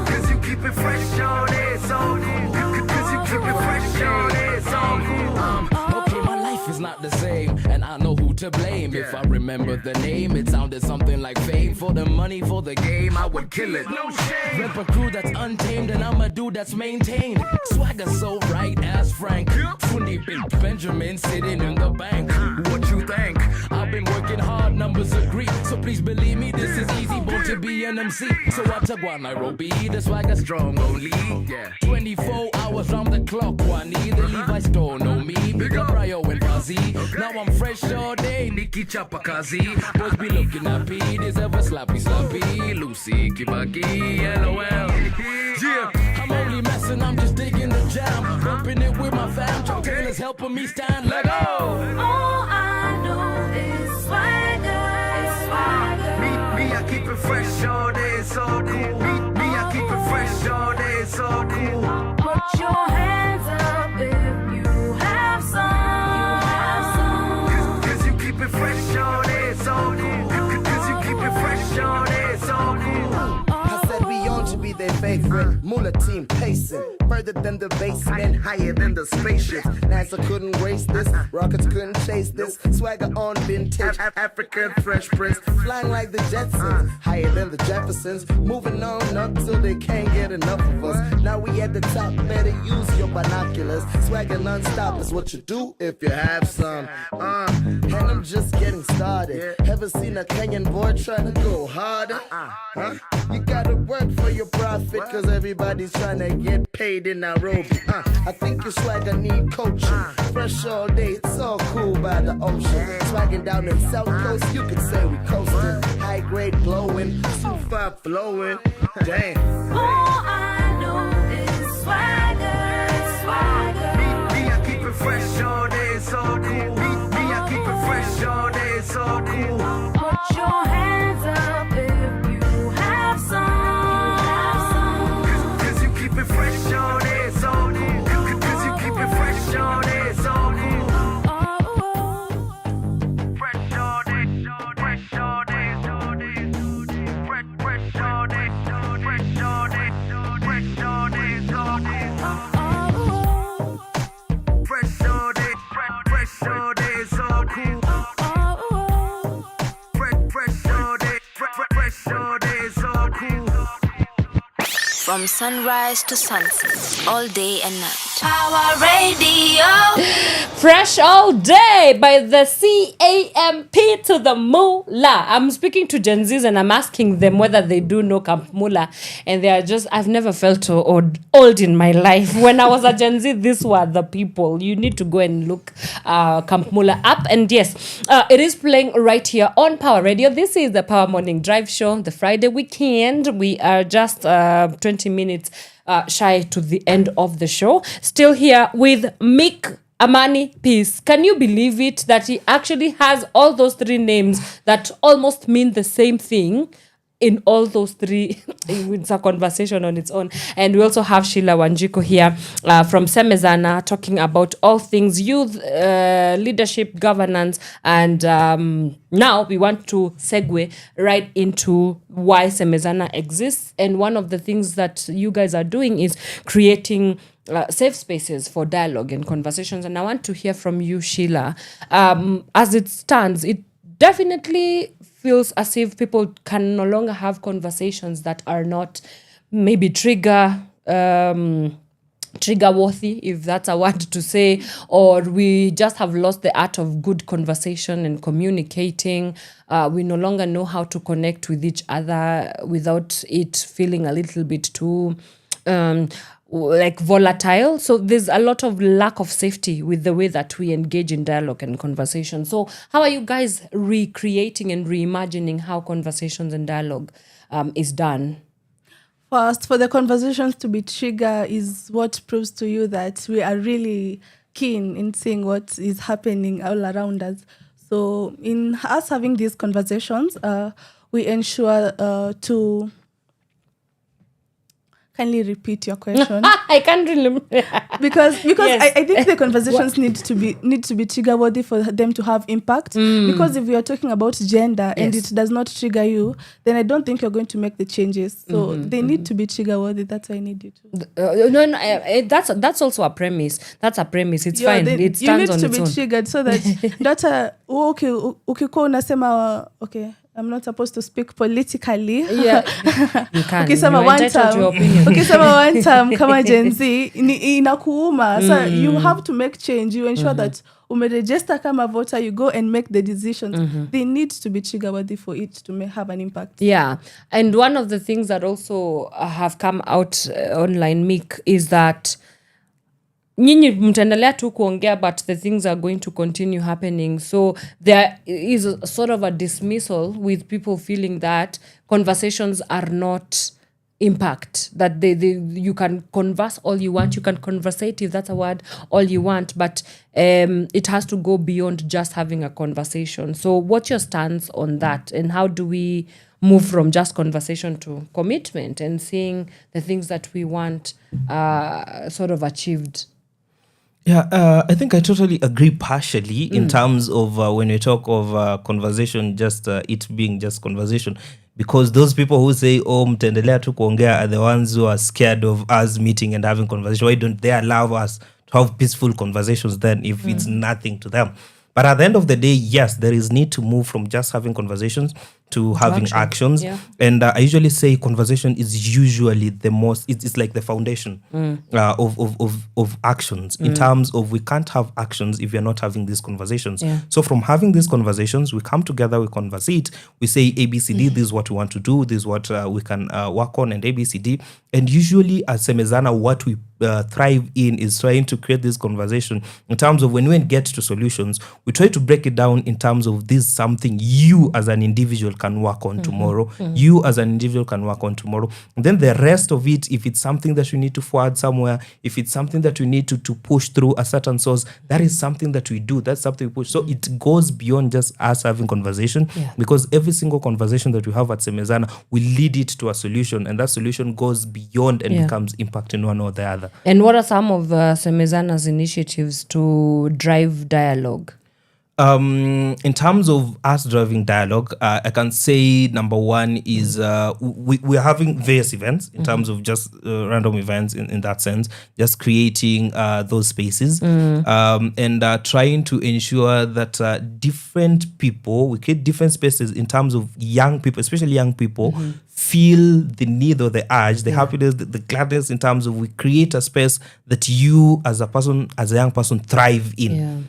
Cause you keep it fresh all day, it's all cool. Cause you keep it fresh all day, it's all cool. Okay, my life is not the same, and I know who to blame. If I remember the name, it sounded something like fame. For the money, for the game, I would kill it. No shame. Rep a crew that's untamed, and I'm a dude that's maintained. Swagger so right as Frank. 20 Benjamin sitting in the bank. What you think? I've been working hard, numbers agree. So please believe me, this is easy, born to be an MC. So I took one Nairobi, the swagger strong only. 24 hours round the clock, Wani. The Levi store know me. Big up Ryo and Fuzzy. Now I'm fresh all day, Nikki Chapakazi. Boys be looking happy, this ever slappy. Lucy, Kibaki, LOL. Yeah, I'm only messing, I'm just digging the jam. Bumping it with my fam, Chuck Taylor's helping me stand. Let go. All I know is swagger. Me, I keep it fresh all day, it's all cool. Me, I keep it fresh all day, it's all cool. Put your hands up if you have some. Cause you keep it fresh all day, it's all cool. Cause you keep it fresh all day, it's all cool. I said we on to be their favorite. Moolah team pacing. Further than the basement, higher than the spaceship. NASA couldn't waste this, rockets couldn't chase this. Swagger on vintage, African fresh prince. Flying like the Jetsons, higher than the Jeffersons. Moving on up till they can't get enough of us. Now we at the top, better use your binoculars. Swagger non-stop is what you do if you have some. And I'm just getting started. Ever seen a Kenyan boy trying to go harder? You gotta work for your profit, cause everybody's trying to get paid in Nairobi. I think your swagger need coaching. Fresh all day, it's all cool by the ocean. Swagging down in South Coast, you could say we coasting. High grade glowing, super flowing. Damn. All I know is swagger. Me, I keep it fresh all day, it's all cool. Me, I keep it fresh all day, it's all cool. Put your hands up if you have some. Cause you keep it fresh all day, it's all cool. Cause you keep it fresh all day, it's all cool. Fresh all day, fresh all day, fresh From sunrise to sunset, all day and night. Power Radio. Fresh all day by the CAMP to the Moolah. I'm speaking to Gen Zs and I'm asking them whether they do know Camp Moolah. And they are just, I've never felt so old in my life. When I was a Gen Z, these were the people. You need to go and look Camp Moolah up. And yes, it is playing right here on Power Radio. This is the Power Morning Drive Show, the Friday weekend. We are just 20 minutes shy to the end of the show. Still here with Meek, Amani, Peace. Can you believe it that he actually has all those three names that almost mean the same thing in all those three? It's a conversation on its own. And we also have Sheila Wanjiku here from Semezana talking about all things youth, leadership, governance, and now we want to segue right into why Semezana exists. And one of the things that you guys are doing is creating safe spaces for dialogue and conversations. And I want to hear from you, Sheila. As it stands, it definitely feels as if people can no longer have conversations that are not maybe trigger worthy, if that's a word to say, or we just have lost the art of good conversation and communicating. We no longer know how to connect with each other without it feeling a little bit too like volatile. So there's a lot of lack of safety with the way that we engage in dialogue and conversation. So how are you guys recreating and reimagining how conversations and dialogue is done? First, for the conversations to be trigger is what proves to you that we are really keen in seeing what is happening all around us. So in us having these conversations, we ensure to... Kindly repeat your question. I can't remember. because Yes. I think the conversations need to be trigger worthy for them to have impact. Because if we are talking about gender and it does not trigger you, then I don't think you're going to make the changes. So they need to be trigger worthy. That's why I need you to. That's also a premise. That's a premise. It's fine. It stands on its own. You need to be triggered so that data. Ukikuwa unasema okay. I'm not supposed to speak politically. Yeah, you can. Ukisema one time kama Gen Z inakuuma. So you have to make change. You ensure that umeregister kama voter, you go and make the decisions. They need to be trigger worthy for it to have an impact. Yeah, and one of the things that also have come out online, Meek, is that nyinyi mtaendelea tu kuongea, but the things are going to continue happening. So there is a sort of a dismissal with people feeling that conversations are not impact, that you can converse all you want, you can conversate, if that's a word, all you want, but it has to go beyond just having a conversation. So what's your stance on that, and how do we move from just conversation to commitment and seeing the things that we want sort of achieved? Yeah, I think I totally agree partially in terms of when we talk of conversation, just it being just conversation. Because those people who say, mtendelea tu kuongea are the ones who are scared of us meeting and having conversation. Why don't they allow us to have peaceful conversations then if it's nothing to them? But at the end of the day, yes, there is need to move from just having conversations to having actions. Yeah. And I usually say conversation is usually the most, it's like the foundation of actions in terms of we can't have actions if you're not having these conversations. Yeah. So from having these conversations, we come together, we conversate, we say ABCD, this is what we want to do, this is what we can work on, and ABCD. And usually as Semezana, what we thrive in is trying to create this conversation in terms of when we get to solutions, we try to break it down in terms of this something you as an individual can work on tomorrow. You as an individual can work on tomorrow. And then the rest of it, if it's something that we need to forward somewhere, if it's something that we need to push through a certain source, that is something that we do. That's something we push. So it goes beyond just us having conversation, because every single conversation that we have at Semezana will lead it to a solution, and that solution goes beyond and becomes impact in one or the other. And what are some of Semezana's initiatives to drive dialogue? In terms of us driving dialogue, I can say number one is we're having various events in terms of just random events in that sense, just creating those spaces and trying to ensure that different people, we create different spaces in terms of young people, especially young people, feel the need or the urge, the happiness, the gladness in terms of we create a space that you as a person, as a young person thrive in.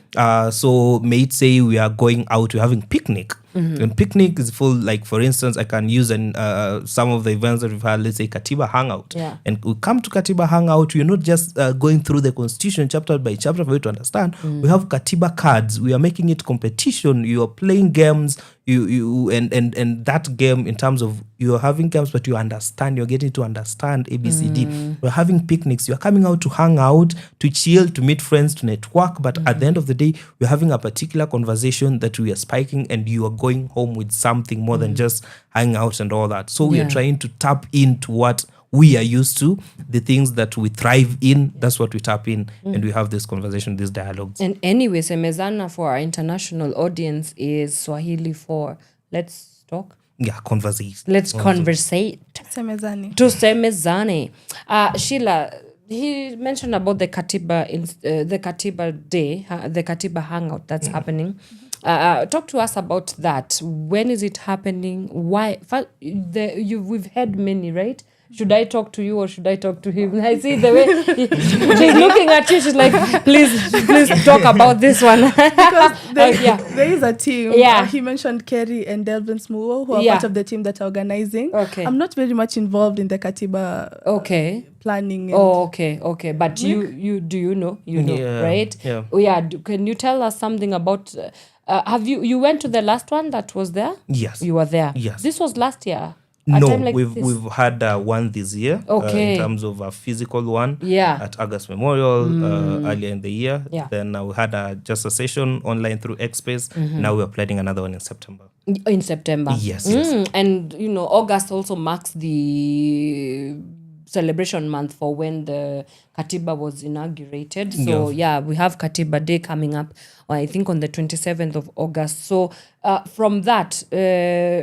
So may it say we are going out, we're having picnic. And picnic is full, like for instance, I can use some of the events that we've had, let's say Katiba Hangout. And we come to Katiba Hangout, we're not just going through the constitution chapter by chapter for you to understand. We have Katiba cards, we are making it competition, you are playing games, and that game in terms of you're having games but you understand, you're getting to understand ABCD. We're having picnics, you're coming out to hang out, to chill, to meet friends, to network, but at the end of the day we're having a particular conversation that we are spiking and you are going home with something more than just hanging out and all that. So we are trying to tap into what we are used to, the things that we thrive in, that's what we tap in, and we have this conversation, these dialogues. And anyway, Semezana for our international audience is Swahili for let's talk. Yeah, conversate. Let's conversate. Semezani. To Semezani. Sheila, he mentioned about the Katiba Day, the Katiba Hangout that's happening. Talk to us about that. When is it happening? Why? We've had many, right? Should I talk to you or should I talk to him? I see the way she's looking at you. She's like, please talk about this one. Because there is a team. Yeah. He mentioned Kerry and Delvin Smuo, who are part of the team that are organizing. Okay. I'm not very much involved in the Katiba planning. Okay. But you know, right? Yeah. Can you tell us something about... you went to the last one that was there? Yes. You were there? Yes. This was last year? No, we've had one this year in terms of a physical one at August Memorial earlier in the year. Then we had just a session online through X-Space. Now we're planning another one in September. In September? Yes. And, August also marks the celebration month for when the Katiba was inaugurated. So, we have Katiba Day coming up, I think on the 27th of August. So, from that,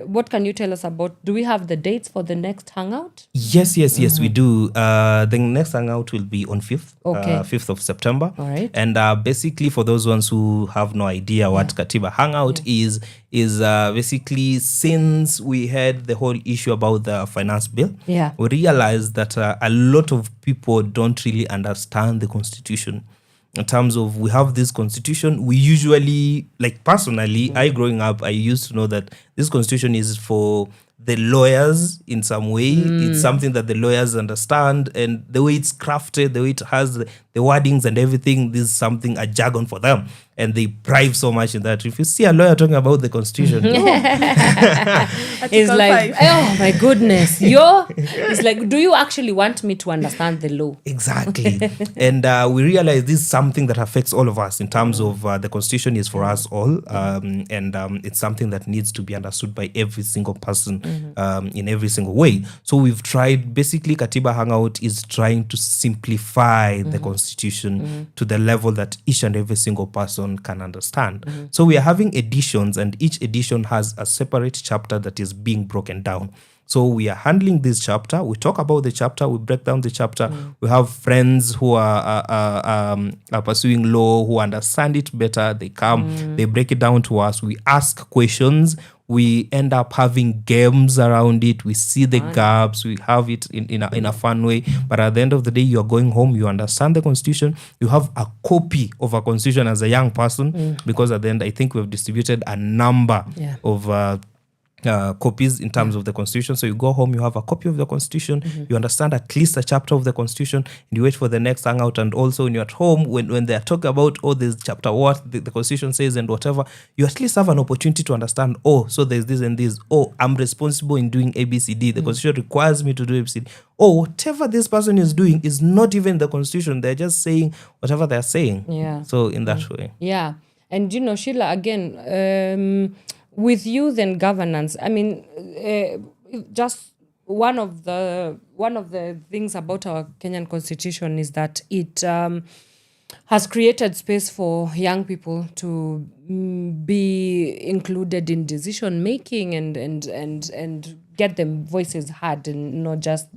what can you tell us about? Do we have the dates for the next hangout? Yes, we do. The next hangout will be on 5th, 5th of September. All right. And basically, for those ones who have no idea what Katiba Hangout is basically, since we had the whole issue about the finance bill, we realized that a lot of people don't really understand the constitution. In terms of, we have this constitution, we usually, like personally, I growing up, I used to know that this constitution is for the lawyers in some way. It's something that the lawyers understand, and the way it's crafted, the way it has the wordings and everything, this is something, a jargon for them. And they thrive so much in that. If you see a lawyer talking about the constitution, it's like, oh my goodness, it's like, do you actually want me to understand the law? Exactly. And we realize this is something that affects all of us in terms of the constitution is for us all. And it's something that needs to be understood by every single person in every single way. So we've tried, basically Katiba Hangout is trying to simplify the constitution to the level that each and every single person can understand. So we are having editions, and each edition has a separate chapter that is being broken down. So we are handling this chapter. We talk about the chapter. We break down the chapter. We have friends who are pursuing law, who understand it better. They come, they break it down to us. We ask questions. We end up having games around it. We see the gaps. We have it in a fun way. But at the end of the day, you're going home. You understand the constitution. You have a copy of a constitution as a young person, because at the end, I think we've distributed a number of copies in terms of the constitution. So you go home, you have a copy of the constitution, you understand at least a chapter of the constitution, and you wait for the next hangout. And also when you're at home, when they're talking about, this chapter, what the constitution says and whatever, you at least have an opportunity to understand, so there's this and this, I'm responsible in doing ABCD, the constitution requires me to do ABCD, whatever this person is doing is not even the constitution, they're just saying whatever they're saying. So in that way. And Sheila, again, with youth and governance, I mean, just one of the things about our Kenyan constitution is that it has created space for young people to be included in decision making and get them voices heard, and not just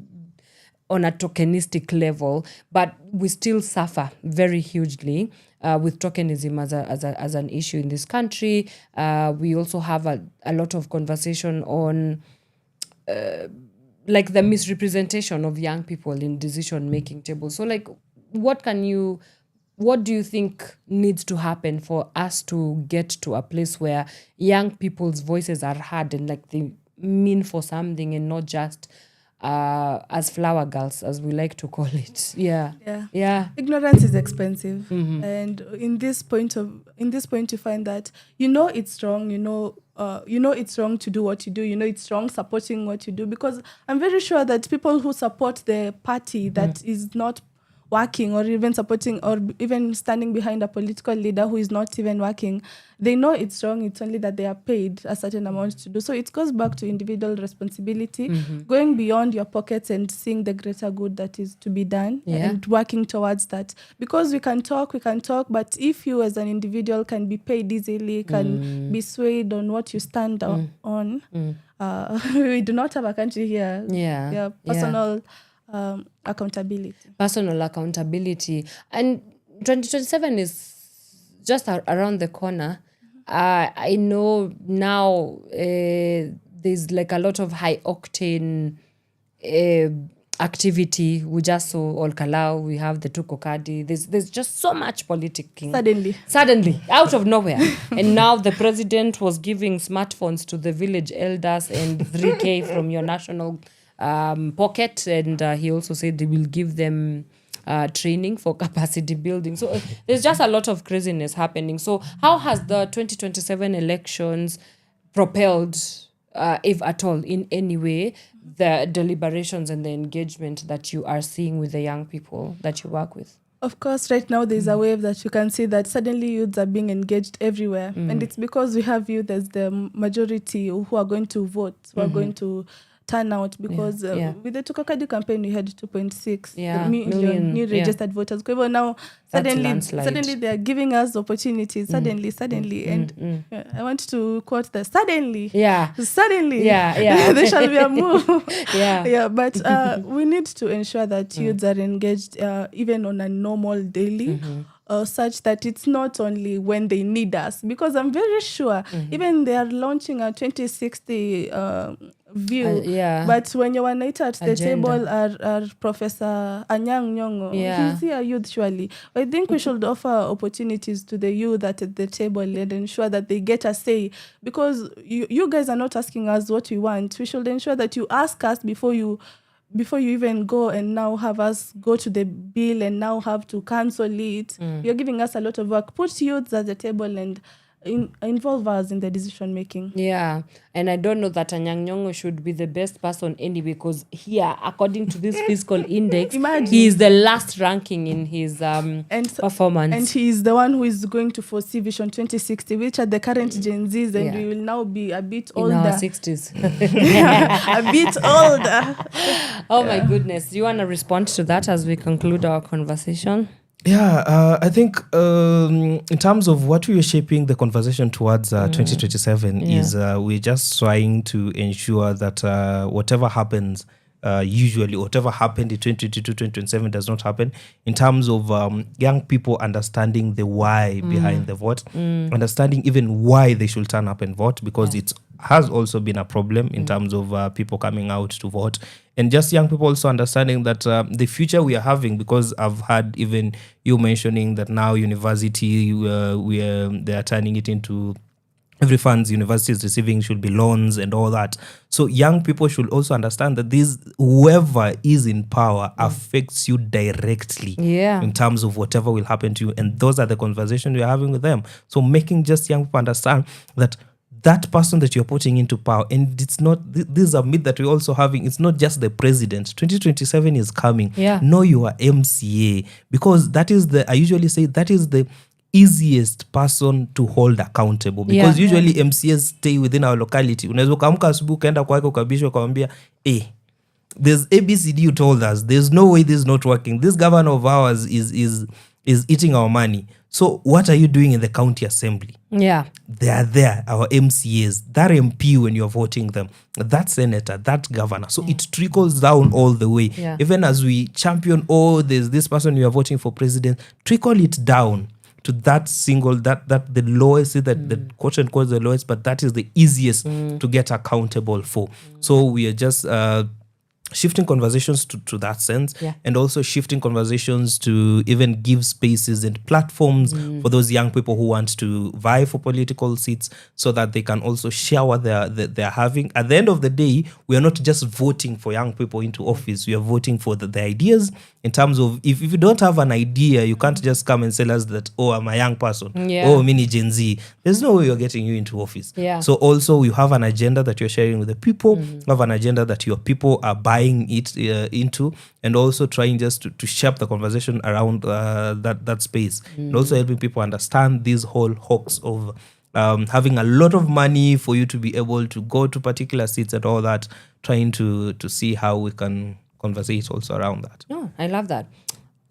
on a tokenistic level. But we still suffer very hugely with tokenism as an issue in this country. We also have a lot of conversation on like the misrepresentation of young people in decision making tables. So like, what do you think needs to happen for us to get to a place where young people's voices are heard and like they mean for something, and not just as flower girls, as we like to call it? Yeah. Ignorance is expensive, and in this point you find that it's wrong. It's wrong to do what you do. It's wrong supporting what you do, because I'm very sure that people who support the party that is not working, or even supporting, or even standing behind a political leader who is not even working, they know it's wrong. It's only that they are paid a certain amount to do. So it goes back to individual responsibility, going beyond your pockets and seeing the greater good that is to be done, and working towards that. Because we can talk, but if you as an individual can be paid easily, can be swayed on what you stand on, we do not have a country here. Personal accountability. And 2027 is just around the corner. I know now there's like a lot of high octane activity. We just saw Olkalau, we have the Tukokadi. There's just so much politicking. Suddenly, out of nowhere. And now the president was giving smartphones to the village elders and 3K from your national pocket, and he also said they will give them training for capacity building. So there's just a lot of craziness happening. So how has the 2027 elections propelled, if at all, in any way, the deliberations and the engagement that you are seeing with the young people that you work with? Of course, right now there's a wave that you can see that suddenly youths are being engaged everywhere. And it's because we have youth as the majority who are going to vote, who are going to turn out, because with the Tukakadi campaign we had 2.6 million new registered voters. Now suddenly they are giving us opportunities. Suddenly, and I want to quote the suddenly. There shall be a move. But we need to ensure that youths are engaged even on a normal daily. Such that it's not only when they need us, because I'm very sure even they are launching a 2060 view, but when you want at the table are Professor Anyang Nyong'o, he's a youth surely. I think we should offer opportunities to the youth at the table and ensure that they get a say, because you guys are not asking us what we want. We should ensure that you ask us before you even go and now have us go to the bill and now have to cancel it. You're giving us a lot of work. Put youths at the table and involve us in the decision making. And I don't know that Anyang Nyong'o should be the best person anyway, because here, according to this fiscal index, he is the last ranking in his performance. And he is the one who is going to foresee Vision 2060, which are the current Gen Zs, and we will now be a bit older. In our 60s. A bit older. Oh my goodness. Do you want to respond to that as we conclude our conversation? I think in terms of what we are shaping the conversation towards 2027 is we're just trying to ensure that whatever happens, usually whatever happened in 2022, 2027 does not happen, in terms of young people understanding the why behind the vote, understanding even why they should turn up and vote, because it has also been a problem in terms of people coming out to vote, and just young people also understanding that the future we are having, because I've had even you mentioning that now university, they are turning it into every funds university is receiving should be loans and all that. So young people should also understand that whoever is in power affects you directly in terms of whatever will happen to you. And those are the conversations we're having with them. So making just young people understand that person that you're putting into power, and it's not, this is a myth that we're also having, it's not just the president. 2027 is coming. Know your MCA, because I usually say that is the easiest person to hold accountable, because usually MCAs stay within our locality. Unaweza ukaamka asubuhi ukaenda kwake ukabishwa ukamwambia there's ABCD you told us, there's no way this is not working, this governor of ours is is eating our money. So what are you doing in the county assembly? Yeah. They are there, our MCAs, that MP when you're voting them, that senator, that governor. So it trickles down all the way. Yeah. Even as we champion, there's this person you are voting for president, trickle it down to that single, that the lowest, the quote unquote the lowest, but that is the easiest to get accountable for. So we are just shifting conversations to that sense, and also shifting conversations to even give spaces and platforms for those young people who want to vie for political seats, so that they can also share what they're having. At the end of the day, we are not just voting for young people into office, we are voting for the ideas, in terms of if you don't have an idea, you can't just come and tell us that, I'm a young person, mini Gen Z. There's no way you're getting you into office. So also you have an agenda that you're sharing with the people, you have an agenda that your people are buying it into, and also trying just to shape the conversation around that space, and also helping people understand these whole hawks of having a lot of money for you to be able to go to particular seats and all that, trying to see how we can conversate also around that. Oh, I love that.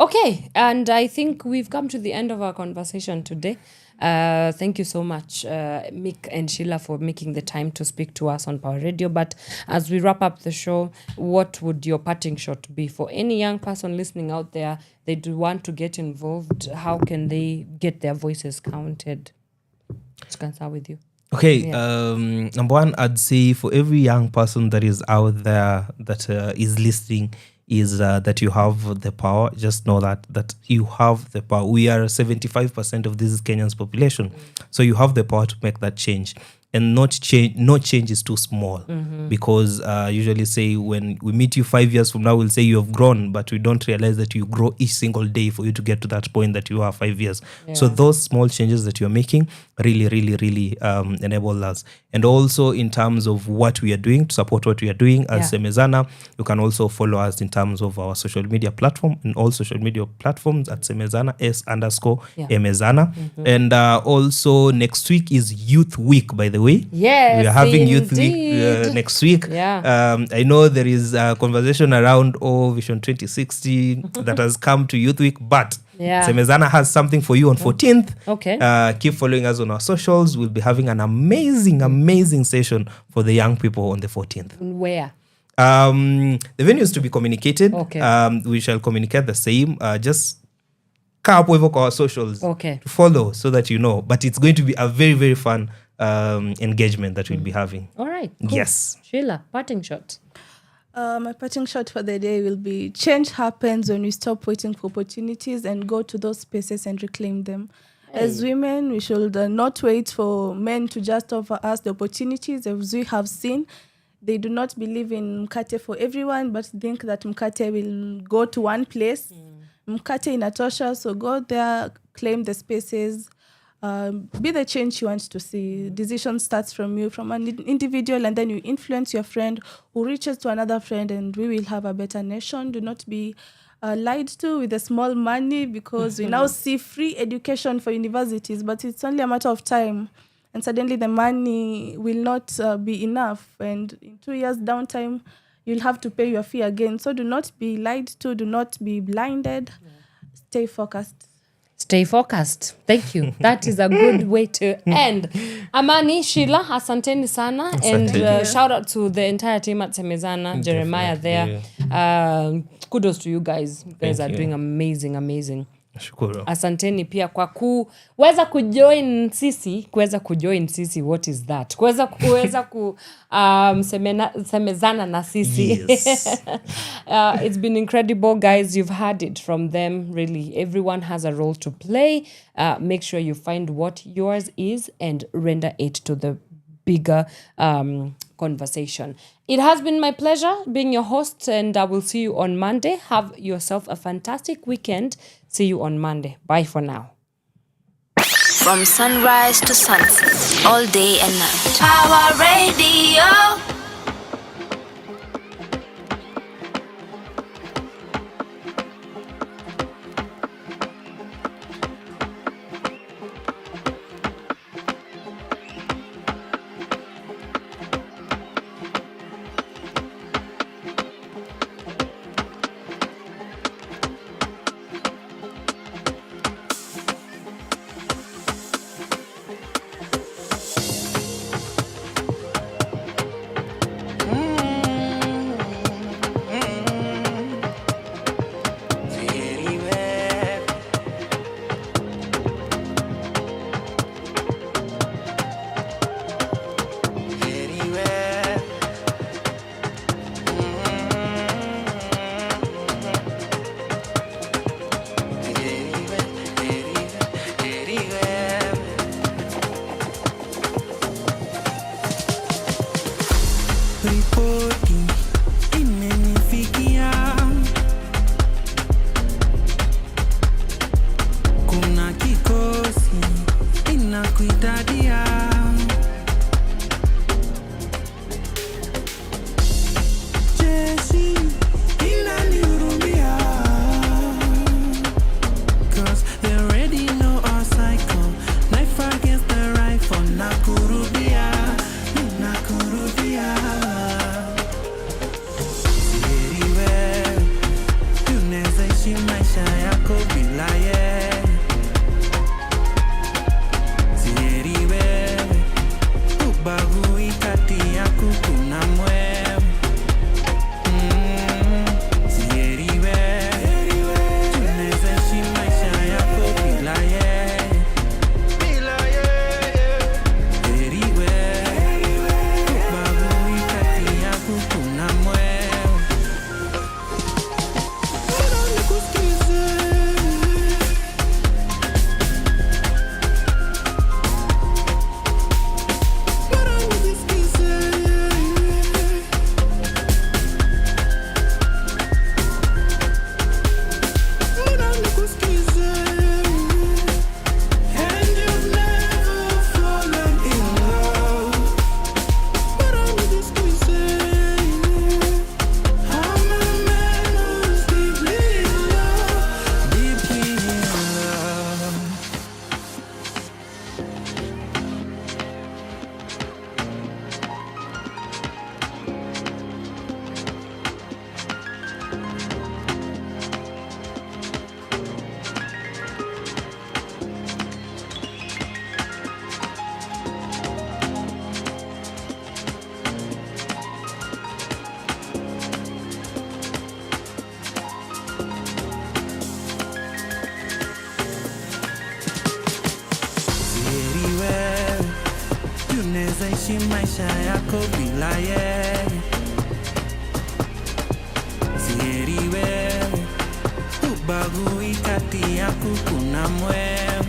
Okay, and I think we've come to the end of our conversation today. Thank you so much, Meek and Sheila, for making the time to speak to us on Power Radio. But as we wrap up the show, what would your parting shot be for any young person listening out there? They do want to get involved. How can they get their voices counted? I can start with you. Okay, number one, I'd say for every young person that is out there that is listening, is that you have the power. Just know that you have the power. We are 75% of this Kenyan's population, so you have the power to make that change. And no change is too small, because usually say when we meet you 5 years from now, we'll say you have grown, but we don't realize that you grow each single day for you to get to that point that you are 5 years. So those small changes that you're making really enable us. And also in terms of what we are doing to support what we are doing as Semezana, you can also follow us in terms of our social media platform, and all social media platforms at Semezana, S_Emezana. And also next week is Youth Week, by the way. Yes, we are having indeed. Youth Week next week. I know there is a conversation around Vision 2060 that has come to Youth Week, but Semezana has something for you on 14th. Okay. Keep following us on our socials. We'll be having an amazing session for the young people on the 14th. Where? The venue is to be communicated. Okay. We shall communicate the same. Just come up with our socials to follow, so that you know. But it's going to be a very fun engagement that we'll be having. All right. Cool. Yes. Sheila, parting shot. My parting shot for the day will be: change happens when we stop waiting for opportunities and go to those spaces and reclaim them. As women, we should not wait for men to just offer us the opportunities. As we have seen, they do not believe in mkate for everyone, but think that mkate will go to one place. Mkate inatosha, so go there, claim the spaces, be the change you want to see. Decision starts from you, from an individual, and then you influence your friend who reaches to another friend, and we will have a better nation. Do not be lied to with the small money, because we now see free education for universities, but it's only a matter of time. And suddenly the money will not be enough. And in 2 years downtime, you'll have to pay your fee again. So do not be lied to. Do not be blinded. Stay focused. Stay focused. Thank you. That is a good way to end. Amani, Sheila, asanteni sana. Asante. And shout out to the entire team at Semezana, Jeremiah there. Kudos to you guys. You guys are doing amazing. Shukuru. Asanteni pia kwa kuweza kujoin sisi. What is that? Kuweza semezana na sisi. Yes. It's been incredible, guys. You've heard it from them. Really, everyone has a role to play. Make sure you find what yours is and render it to the bigger conversation. It has been my pleasure being your host, and I will see you on Monday. Have yourself a fantastic weekend. See you on Monday. Bye for now. From sunrise to sunset, all day and night. Power Radio. naweza ishi maisha yako bila yeye. Siheri wewe, ubagui kati yaku kuna mwewe.